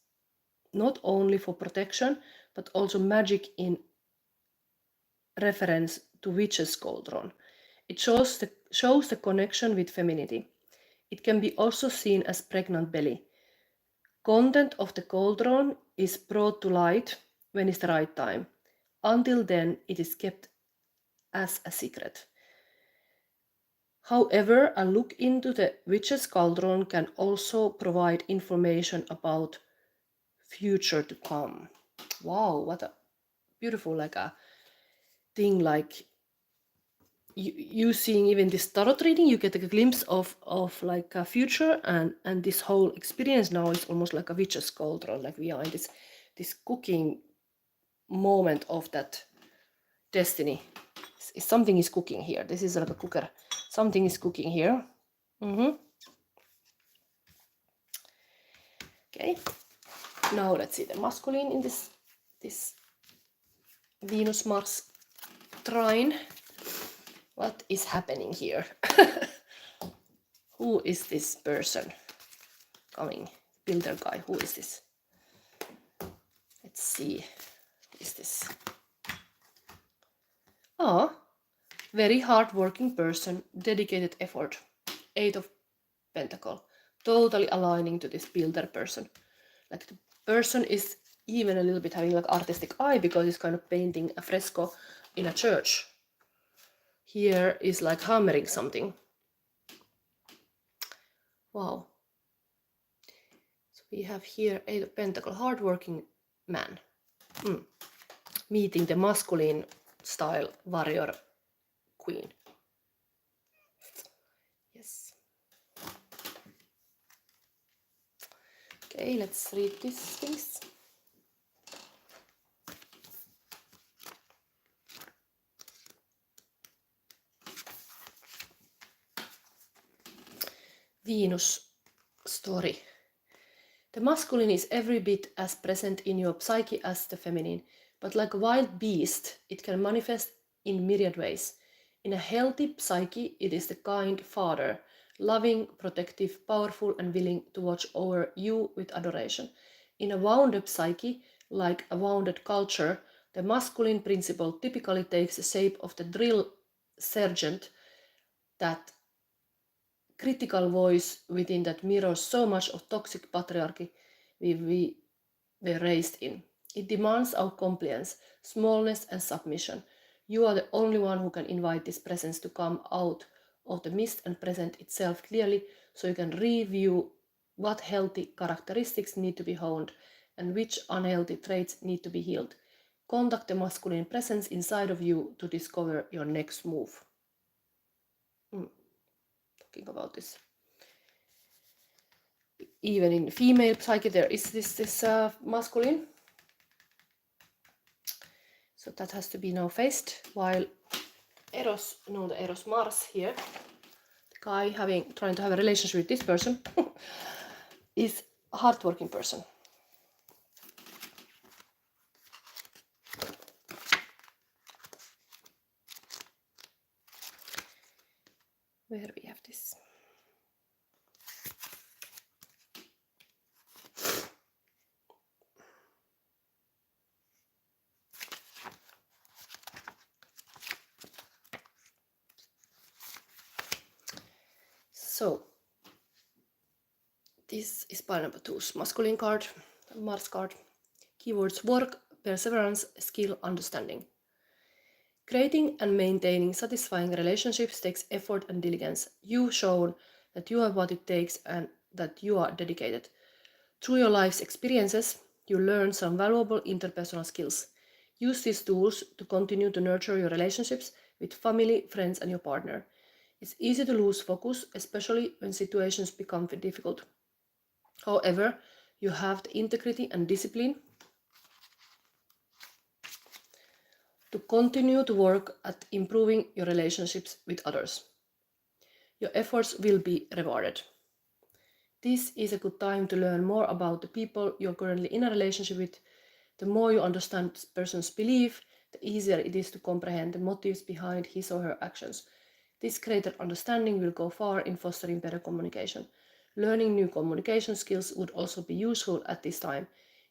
not only for protection, but also magic in reference to witch's cauldron. It shows the connection with femininity. It can be also seen as pregnant belly. Content of the cauldron is brought to light when is the right time. Until then, it is kept as a secret. However, a look into the witch's cauldron can also provide information about future to come. Wow, what a beautiful thing, like you seeing even this tarot reading, you get a glimpse of like a future, and this whole experience now is almost like a witch's cauldron, like we are in this cooking moment of that destiny. Something is cooking here. This is like a cooker. Something is cooking here. Okay, now let's see the masculine in this Venus Mars trine. What is happening here? Who is this person coming? Builder guy. Who is this? Let's see. Who is this? Oh, very hard-working person, dedicated effort. 8 of Pentacle. Totally aligning to this builder person. Like the person is even a little bit having like artistic eye because he's kind of painting a fresco in a church. Here is like hammering something. Wow. So we have here 8 of Pentacle, hardworking man. Meeting the masculine style warrior queen. Yes. Okay, let's read these things. Venus story. The masculine is every bit as present in your psyche as the feminine, but like a wild beast, it can manifest in myriad ways. In a healthy psyche, it is the kind father, loving, protective, powerful, and willing to watch over you with adoration. In a wound-up psyche, like a wounded culture, the masculine principle typically takes the shape of the drill sergeant, that critical voice within that mirrors so much of toxic patriarchy we were raised in. It demands our compliance, smallness, and submission. You are the only one who can invite this presence to come out of the mist and present itself clearly, so you can review what healthy characteristics need to be honed and which unhealthy traits need to be healed. Contact the masculine presence inside of you to discover your next move. Talking about this. Even in female psyche, there is this masculine. So that has to be now faced, while Eros, the Eros Mars here, the guy trying to have a relationship with this person, is a hardworking person. Where we have this. So this is pile number 2's masculine card, Mars card. Keywords: work, perseverance, skill, understanding. Creating and maintaining satisfying relationships takes effort and diligence. You've shown that you have what it takes and that you are dedicated. Through your life's experiences, you learn some valuable interpersonal skills. Use these tools to continue to nurture your relationships with family, friends, and your partner. It's easy to lose focus, especially when situations become difficult. However, you have the integrity and discipline to continue to work at improving your relationships with others. Your efforts will be rewarded. This is a good time to learn more about the people you're currently in a relationship with. The more you understand this person's belief, the easier it is to comprehend the motives behind his or her actions. This greater understanding will go far in fostering better communication. Learning new communication skills would also be useful at this time.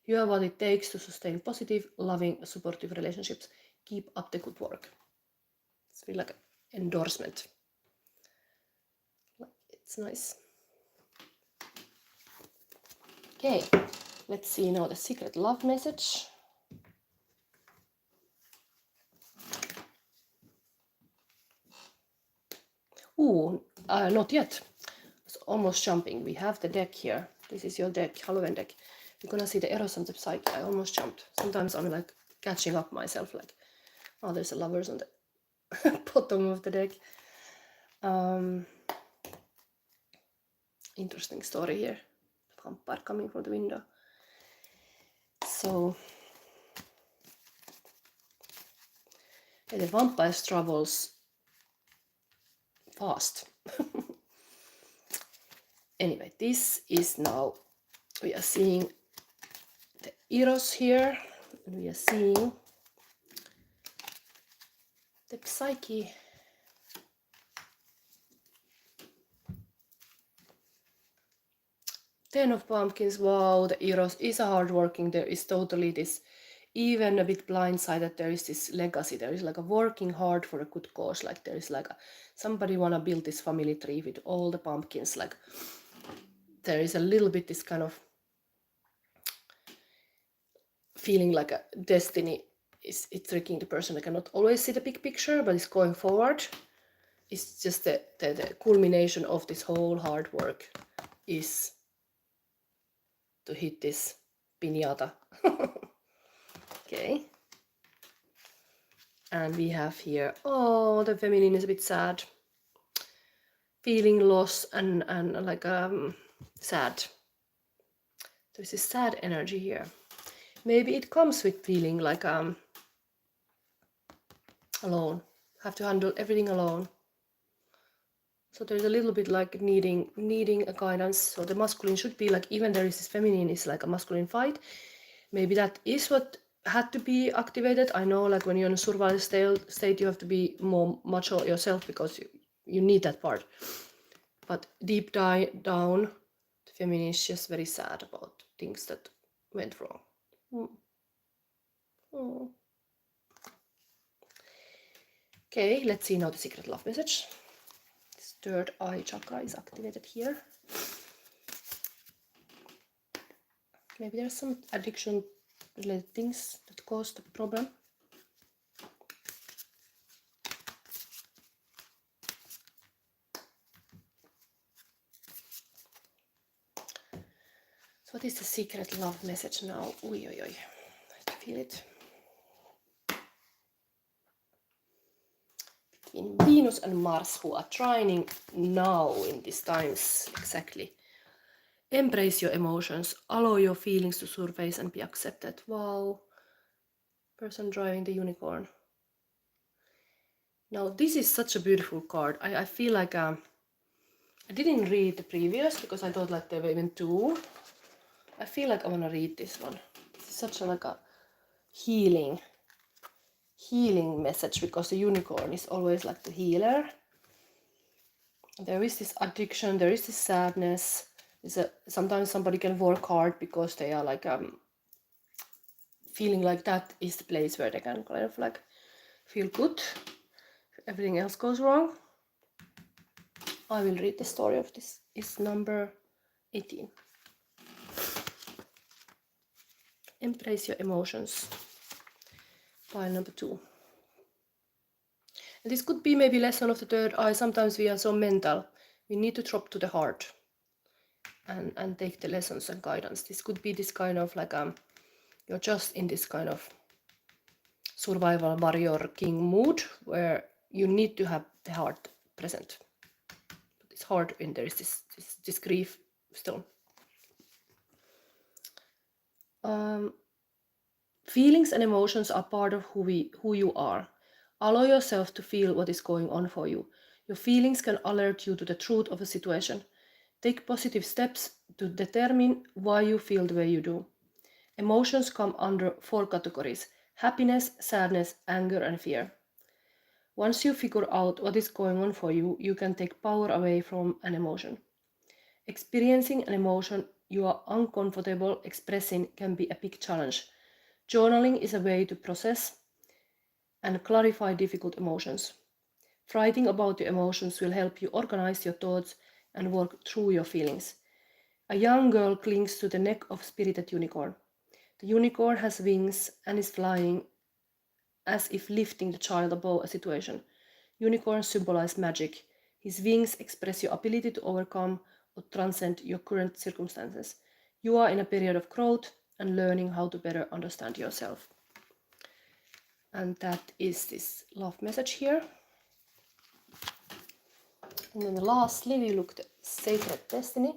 You have what it takes to sustain positive, loving, supportive relationships. Keep up the good work. It's really like an endorsement. It's nice. Okay, Let's see now the secret love message. Not yet. It's almost jumping. We have the deck here. This is your deck, Halloween deck. You're gonna see the Eros and the Psyche. I almost jumped. Sometimes I'm like catching up myself, like, oh, there's a lovers on the bottom of the deck. Interesting story here. The vampire coming from the window. So the vampire travels fast. Anyway, this is now, we are seeing the Eros here, and we are seeing the Psyche. Ten of Pumpkins. Wow, the Eros is a hardworking. There is totally this, even a bit blindsided. There is this legacy. There is like a working hard for a good cause. Like there is like somebody wanna build this family tree with all the pumpkins. Like there is a little bit this kind of feeling like a destiny is tricking the person. I cannot always see the big picture, but it's going forward. It's just the culmination of this whole hard work is to hit this piñata. Okay. And we have here, oh, the feminine is a bit sad. Feeling loss and like sad. There's this sad energy here. Maybe it comes with feeling like alone. Have to handle everything alone. So there's a little bit like needing a guidance. So the masculine should be like, even there is this feminine is like a masculine fight. Maybe that is what had to be activated. I know like when you're in a survival state you have to be more macho yourself because you need that part. But deep down, the feminine is just very sad about things that went wrong. Oh. Okay, let's see now the secret love message. This third eye chakra is activated here. Maybe there's some addiction related things that caused the problem. So what is the secret love message now? Oi, oi, oi. I have to feel it. Between Venus and Mars, who are trining now in these times, exactly. Embrace your emotions, allow your feelings to surface and be accepted. Wow. Person driving the unicorn. Now this is such a beautiful card. I feel like I didn't read the previous because I thought like there were even two. I feel like I want to read this one. It's such a like a healing message because the unicorn is always like the healer. There is this addiction, there is this sadness. Sometimes somebody can work hard because they are like feeling like that is the place where they can kind of like feel good. If everything else goes wrong. I will read the story of this. It's number 18. Embrace your emotions. Pile number 2. And this could be maybe lesson of the third eye. Sometimes we are so mental. We need to drop to the heart and take the lessons and guidance. This could be this kind of like you're just in this kind of survival warrior king mood where you need to have the heart present. But it's hard when there is this grief still. Feelings and emotions are part of who you are. Allow yourself to feel what is going on for you. Your feelings can alert you to the truth of a situation. Take positive steps to determine why you feel the way you do. Emotions come under 4 categories: happiness, sadness, anger, and fear. Once you figure out what is going on for you, you can take power away from an emotion. Experiencing an emotion you are uncomfortable expressing can be a big challenge. Journaling is a way to process and clarify difficult emotions. Writing about your emotions will help you organize your thoughts and work through your feelings. A young girl clings to the neck of spirited unicorn. The unicorn has wings and is flying as if lifting the child above a situation. Unicorns symbolize magic. His wings express your ability to overcome or transcend your current circumstances. You are in a period of growth and learning how to better understand yourself. And that is this love message here. And then lastly, we look at sacred destiny.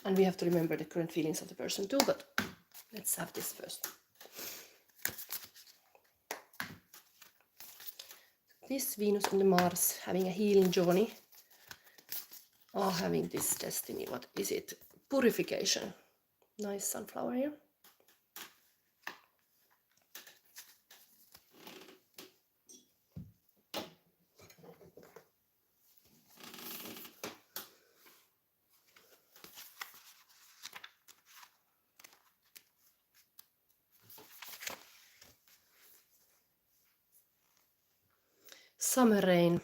And we have to remember the current feelings of the person too, but let's have this first. This Venus and the Mars having a healing journey are having this destiny. What is it? Purification. Nice sunflower here. Summer rain.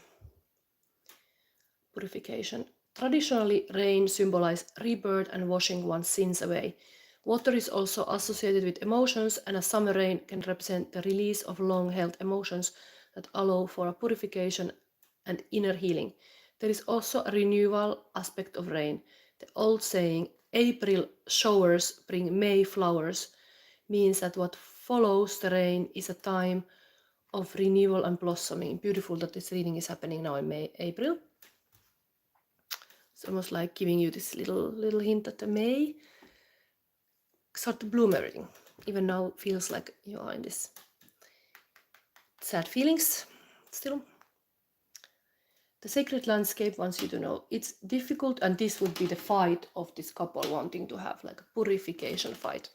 Purification. Traditionally, rain symbolizes rebirth and washing one's sins away. Water is also associated with emotions, and a summer rain can represent the release of long-held emotions that allow for a purification and inner healing. There is also a renewal aspect of rain. The old saying, April showers bring May flowers, means that what follows the rain is a time of renewal and blossoming. Beautiful that this reading is happening now in April. It's almost like giving you this little hint that the May start to bloom everything. Even now it feels like you are in this sad feelings still. The sacred landscape wants you to know it's difficult, and this would be the fight of this couple wanting to have like a purification fight.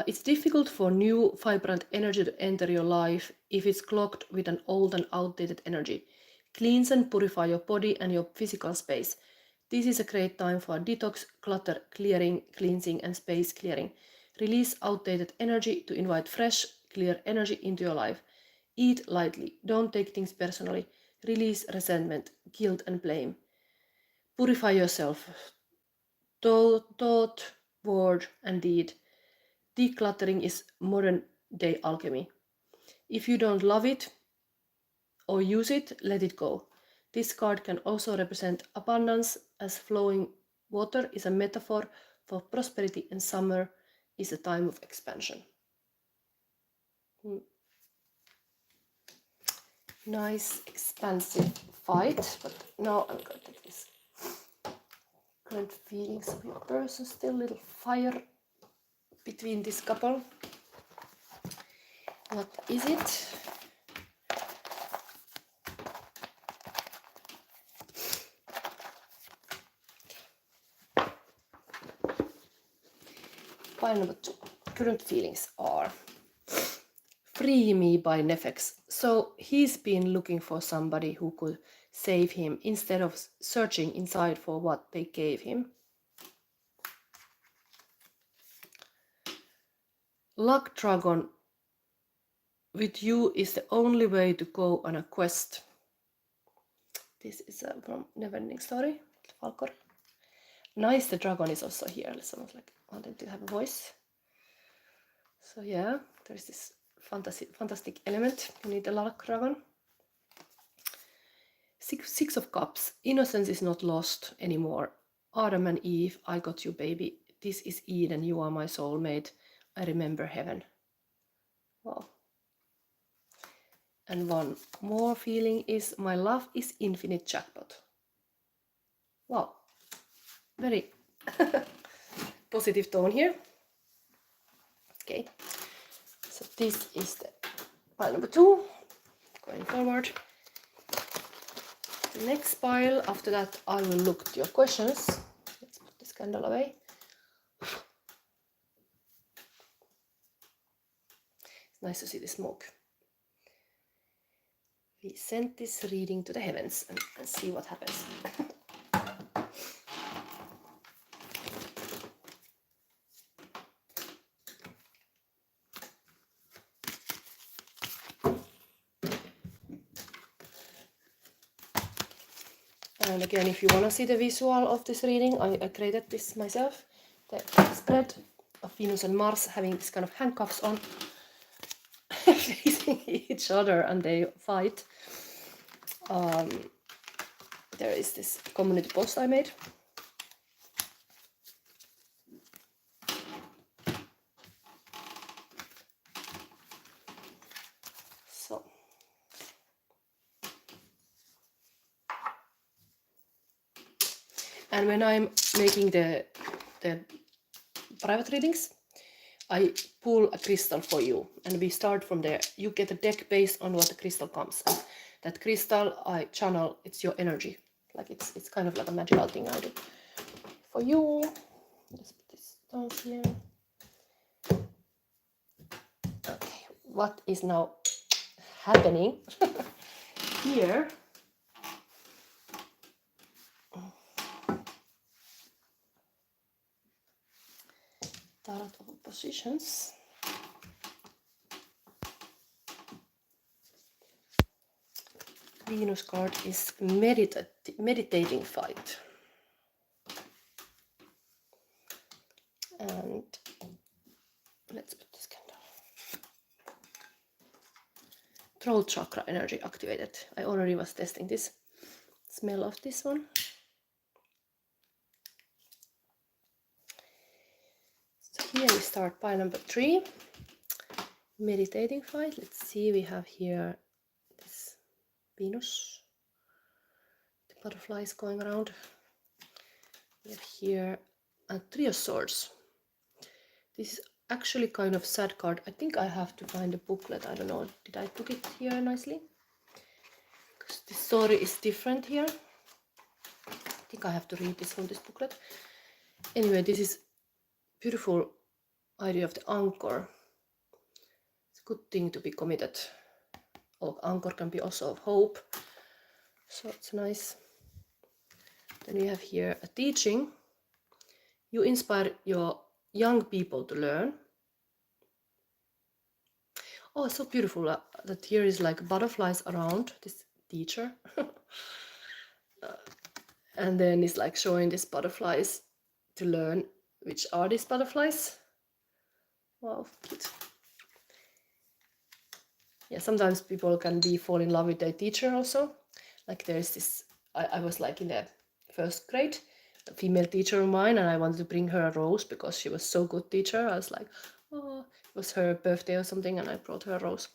It's difficult for new vibrant energy to enter your life if it's clogged with an old and outdated energy. Cleanse and purify your body and your physical space. This is a great time for detox, clutter clearing, cleansing, and space clearing. Release outdated energy to invite fresh, clear energy into your life. Eat lightly. Don't take things personally. Release resentment, guilt, and blame. Purify yourself. Thought, word, and deed. Decluttering is modern day alchemy. If you don't love it or use it, let it go. This card can also represent abundance, as flowing water is a metaphor for prosperity, and summer is a time of expansion. Nice, expansive fight, but now I'm going to take this current feelings of your person. Still a little fire between this couple. What is it? Pile number 2. Current feelings are Free Me by Nefex. So he's been looking for somebody who could save him instead of searching inside for what they gave him. Luck Dragon, with you is the only way to go on a quest. This is from Neverending Story, Falcor. Nice, the dragon is also here. It's almost like wanting to have a voice. So yeah, there's this fantastic element. You need a luck dragon. Six of Cups. Innocence is not lost anymore. Adam and Eve, I got you, baby. This is Eden. You are my soulmate. I remember heaven. Wow. And one more feeling is my love is infinite jackpot. Wow. Very positive tone here. Okay. So this is the pile number 2. Going forward. The next pile, after that I will look at your questions. Let's put this candle away. It's nice to see the smoke. We send this reading to the heavens and see what happens. And again, if you want to see the visual of this reading, I created this myself. The spread of Venus and Mars having this kind of handcuffs on, facing each other, and they fight. There is this community post I made. So, and when I'm making the private readings, I pull a crystal for you, and we start from there. You get a deck based on what the crystal comes. And that crystal I channel, it's your energy. Like it's kind of like a magical thing I do for you. Let's put this down here. Okay, what is now happening here? Tarot of Oppositions. Venus card is meditating fight. And let's put this candle. Throat chakra energy activated. I already was testing this. Smell of this one. So here we start pile number 3. Meditating fight. Let's see, we have here this Venus. The butterflies going around. We have here a 3 of swords. This is actually kind of sad card. I think I have to find a booklet. I don't know. Did I put it here nicely? Because the story is different here. I think I have to read this from this booklet. Anyway, this is beautiful idea of the anchor. It's a good thing to be committed. Or anchor can be also of hope. So it's nice. Then we have here a teaching. You inspire your young people to learn. Oh, it's so beautiful that here is like butterflies around this teacher. And then it's like showing these butterflies to learn which are these butterflies. Wow, cute. Yeah, sometimes people can fall in love with their teacher also. Like there's this, I was like in the 1st grade, a female teacher of mine, and I wanted to bring her a rose because she was so good teacher. I was like, oh, it was her birthday or something, and I brought her a rose.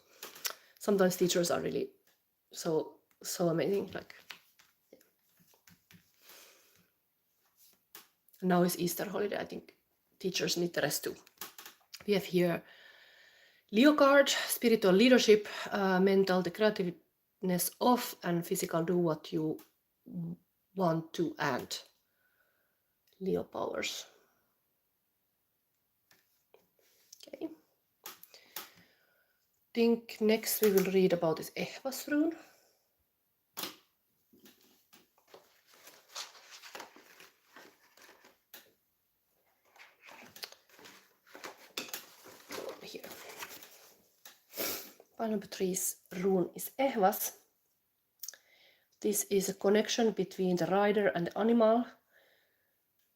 Sometimes teachers are really so amazing. Like, yeah. Now is Easter holiday. I think teachers need the rest too. We have here Leo card, spiritual leadership, mental, the creativeness of, and physical, do what you want to, and Leo powers. Okay. Think next we will read about this Ehwaz rune. Here. Pile number 3's rune is Ehwaz. This is a connection between the rider and the animal.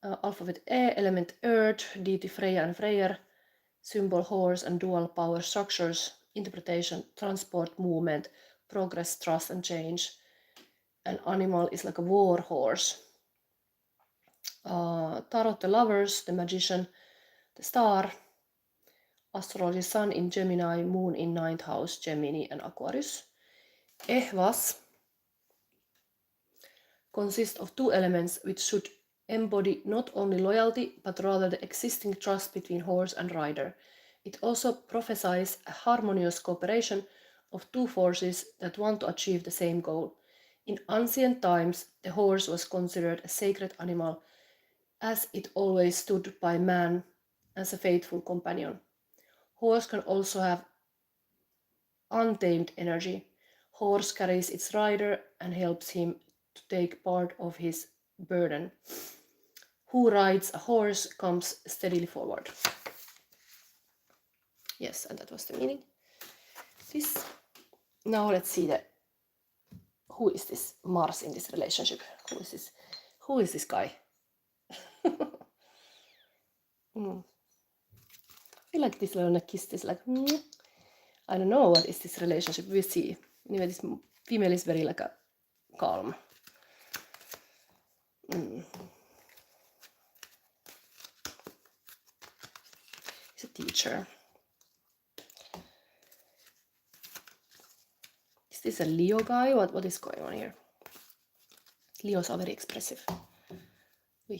Alphabet E, element earth, deity Freya and Freyr, symbol horse and dual power structures, interpretation, transport, movement, progress, trust and change. An animal is like a war horse. Tarot, the lovers, the magician, the star, astrology, sun in Gemini, moon in 9th house, Gemini and Aquarius. Ehwaz consists of 2 elements which should embody not only loyalty but rather the existing trust between horse and rider. It also prophesies a harmonious cooperation of 2 forces that want to achieve the same goal. In ancient times, the horse was considered a sacred animal, as it always stood by man as a faithful companion. Horse can also have untamed energy. Horse carries its rider and helps him to take part of his burden. Who rides a horse comes steadily forward. Yes, and that was the meaning. This. Now let's see the who is this Mars in this relationship? Who is this guy? I feel like this little kiss is like, I don't know what is this relationship. We see. Anyway, this female is very like a calm. He's a teacher. Is this a Leo guy? What is going on here? Leos are very expressive. To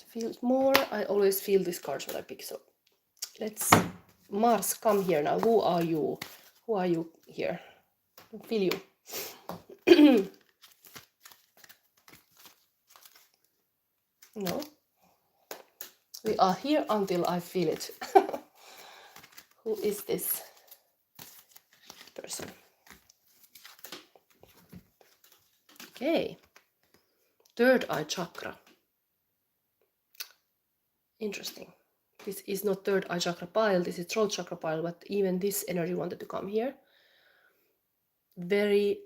feel it more. I always feel these cards when I pick. So let's Mars, come here now. Who are you? Who are you here? I feel you. No. We are here until I feel it. Who is this person? Okay. Third eye chakra. Interesting. This is not third eye chakra pile, this is throat chakra pile, but even this energy wanted to come here. Very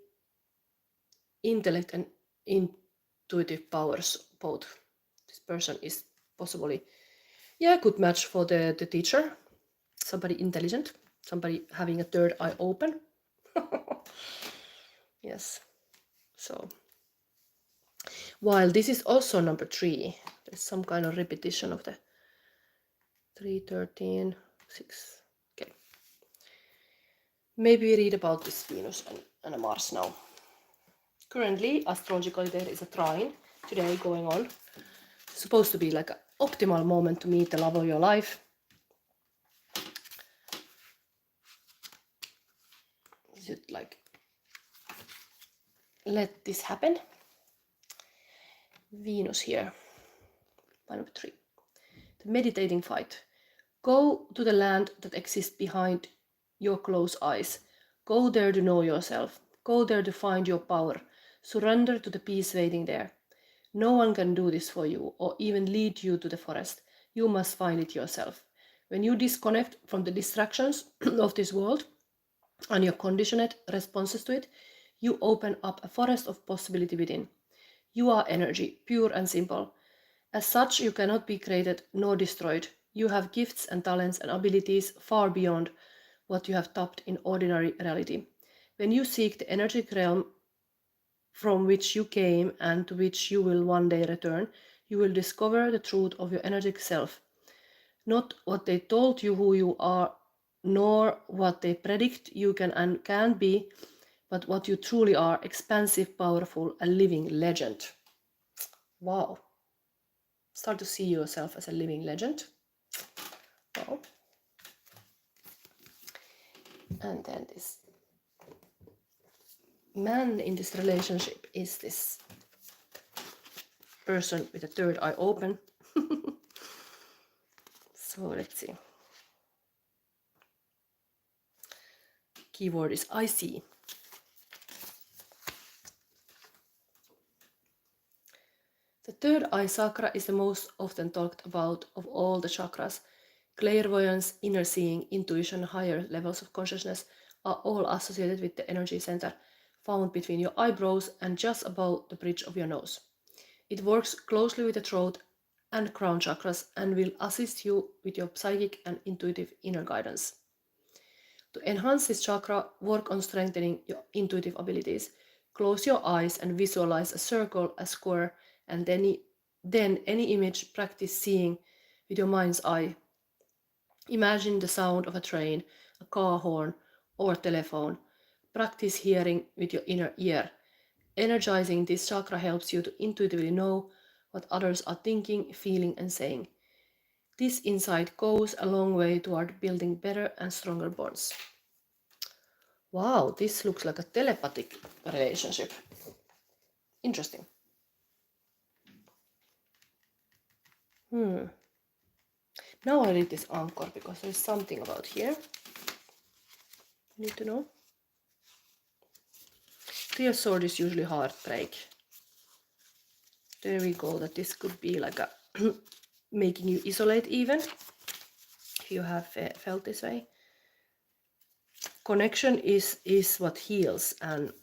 intellect and intuitive powers both. This person is possibly, a good match for the teacher. Somebody intelligent, somebody having a third eye open. Yes. So, while this is also number 3, there's some kind of repetition of the 3, 13, 6. Okay. Maybe we read about this Venus and a Mars now. Currently, astrologically, there is a trine today going on. It's supposed to be like an optimal moment to meet the love of your life. Is it like, let this happen? Venus here. Number 3. The meditating fight. Go to the land that exists behind your closed eyes. Go there to know yourself. Go there to find your power. Surrender to the peace waiting there. No one can do this for you or even lead you to the forest. You must find it yourself. When you disconnect from the distractions of this world and your conditioned responses to it, you open up a forest of possibility within. You are energy, pure and simple. As such, you cannot be created nor destroyed. You have gifts and talents and abilities far beyond what you have tapped in ordinary reality. When you seek the energetic realm from which you came and to which you will one day return, you will discover the truth of your energetic self. Not what they told you who you are, nor what they predict you can and can't be, but what you truly are, expansive, powerful, a living legend. Wow. Start to see yourself as a living legend. Wow. And then this man in this relationship is this person with a third eye open. So let's see. Keyword is I see. The third eye chakra is the most often talked about of all the chakras. Clairvoyance, inner seeing, intuition, higher levels of consciousness are all associated with the energy center found between your eyebrows and just above the bridge of your nose. It works closely with the throat and crown chakras and will assist you with your psychic and intuitive inner guidance. To enhance this chakra, work on strengthening your intuitive abilities. Close your eyes and visualize a circle, a square, and then any image. Practice seeing with your mind's eye. Imagine the sound of a train, a car horn, or telephone. Practice hearing with your inner ear. Energizing this chakra helps you to intuitively know what others are thinking, feeling, and saying. This insight goes a long way toward building better and stronger bonds. Wow, this looks like a telepathic relationship. Interesting. Now I read this anchor because there's something about here I need to know. Clear sword is usually heartbreak. There we go, that this could be like a making you isolate even, if you have felt this way. connection is what heals, and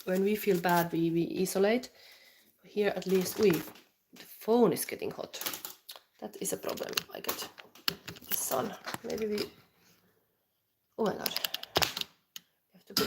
when we feel bad, we isolate. Here at least, the phone is getting hot. That is a problem. I get the sun. Maybe we... Oh my god. We have to put it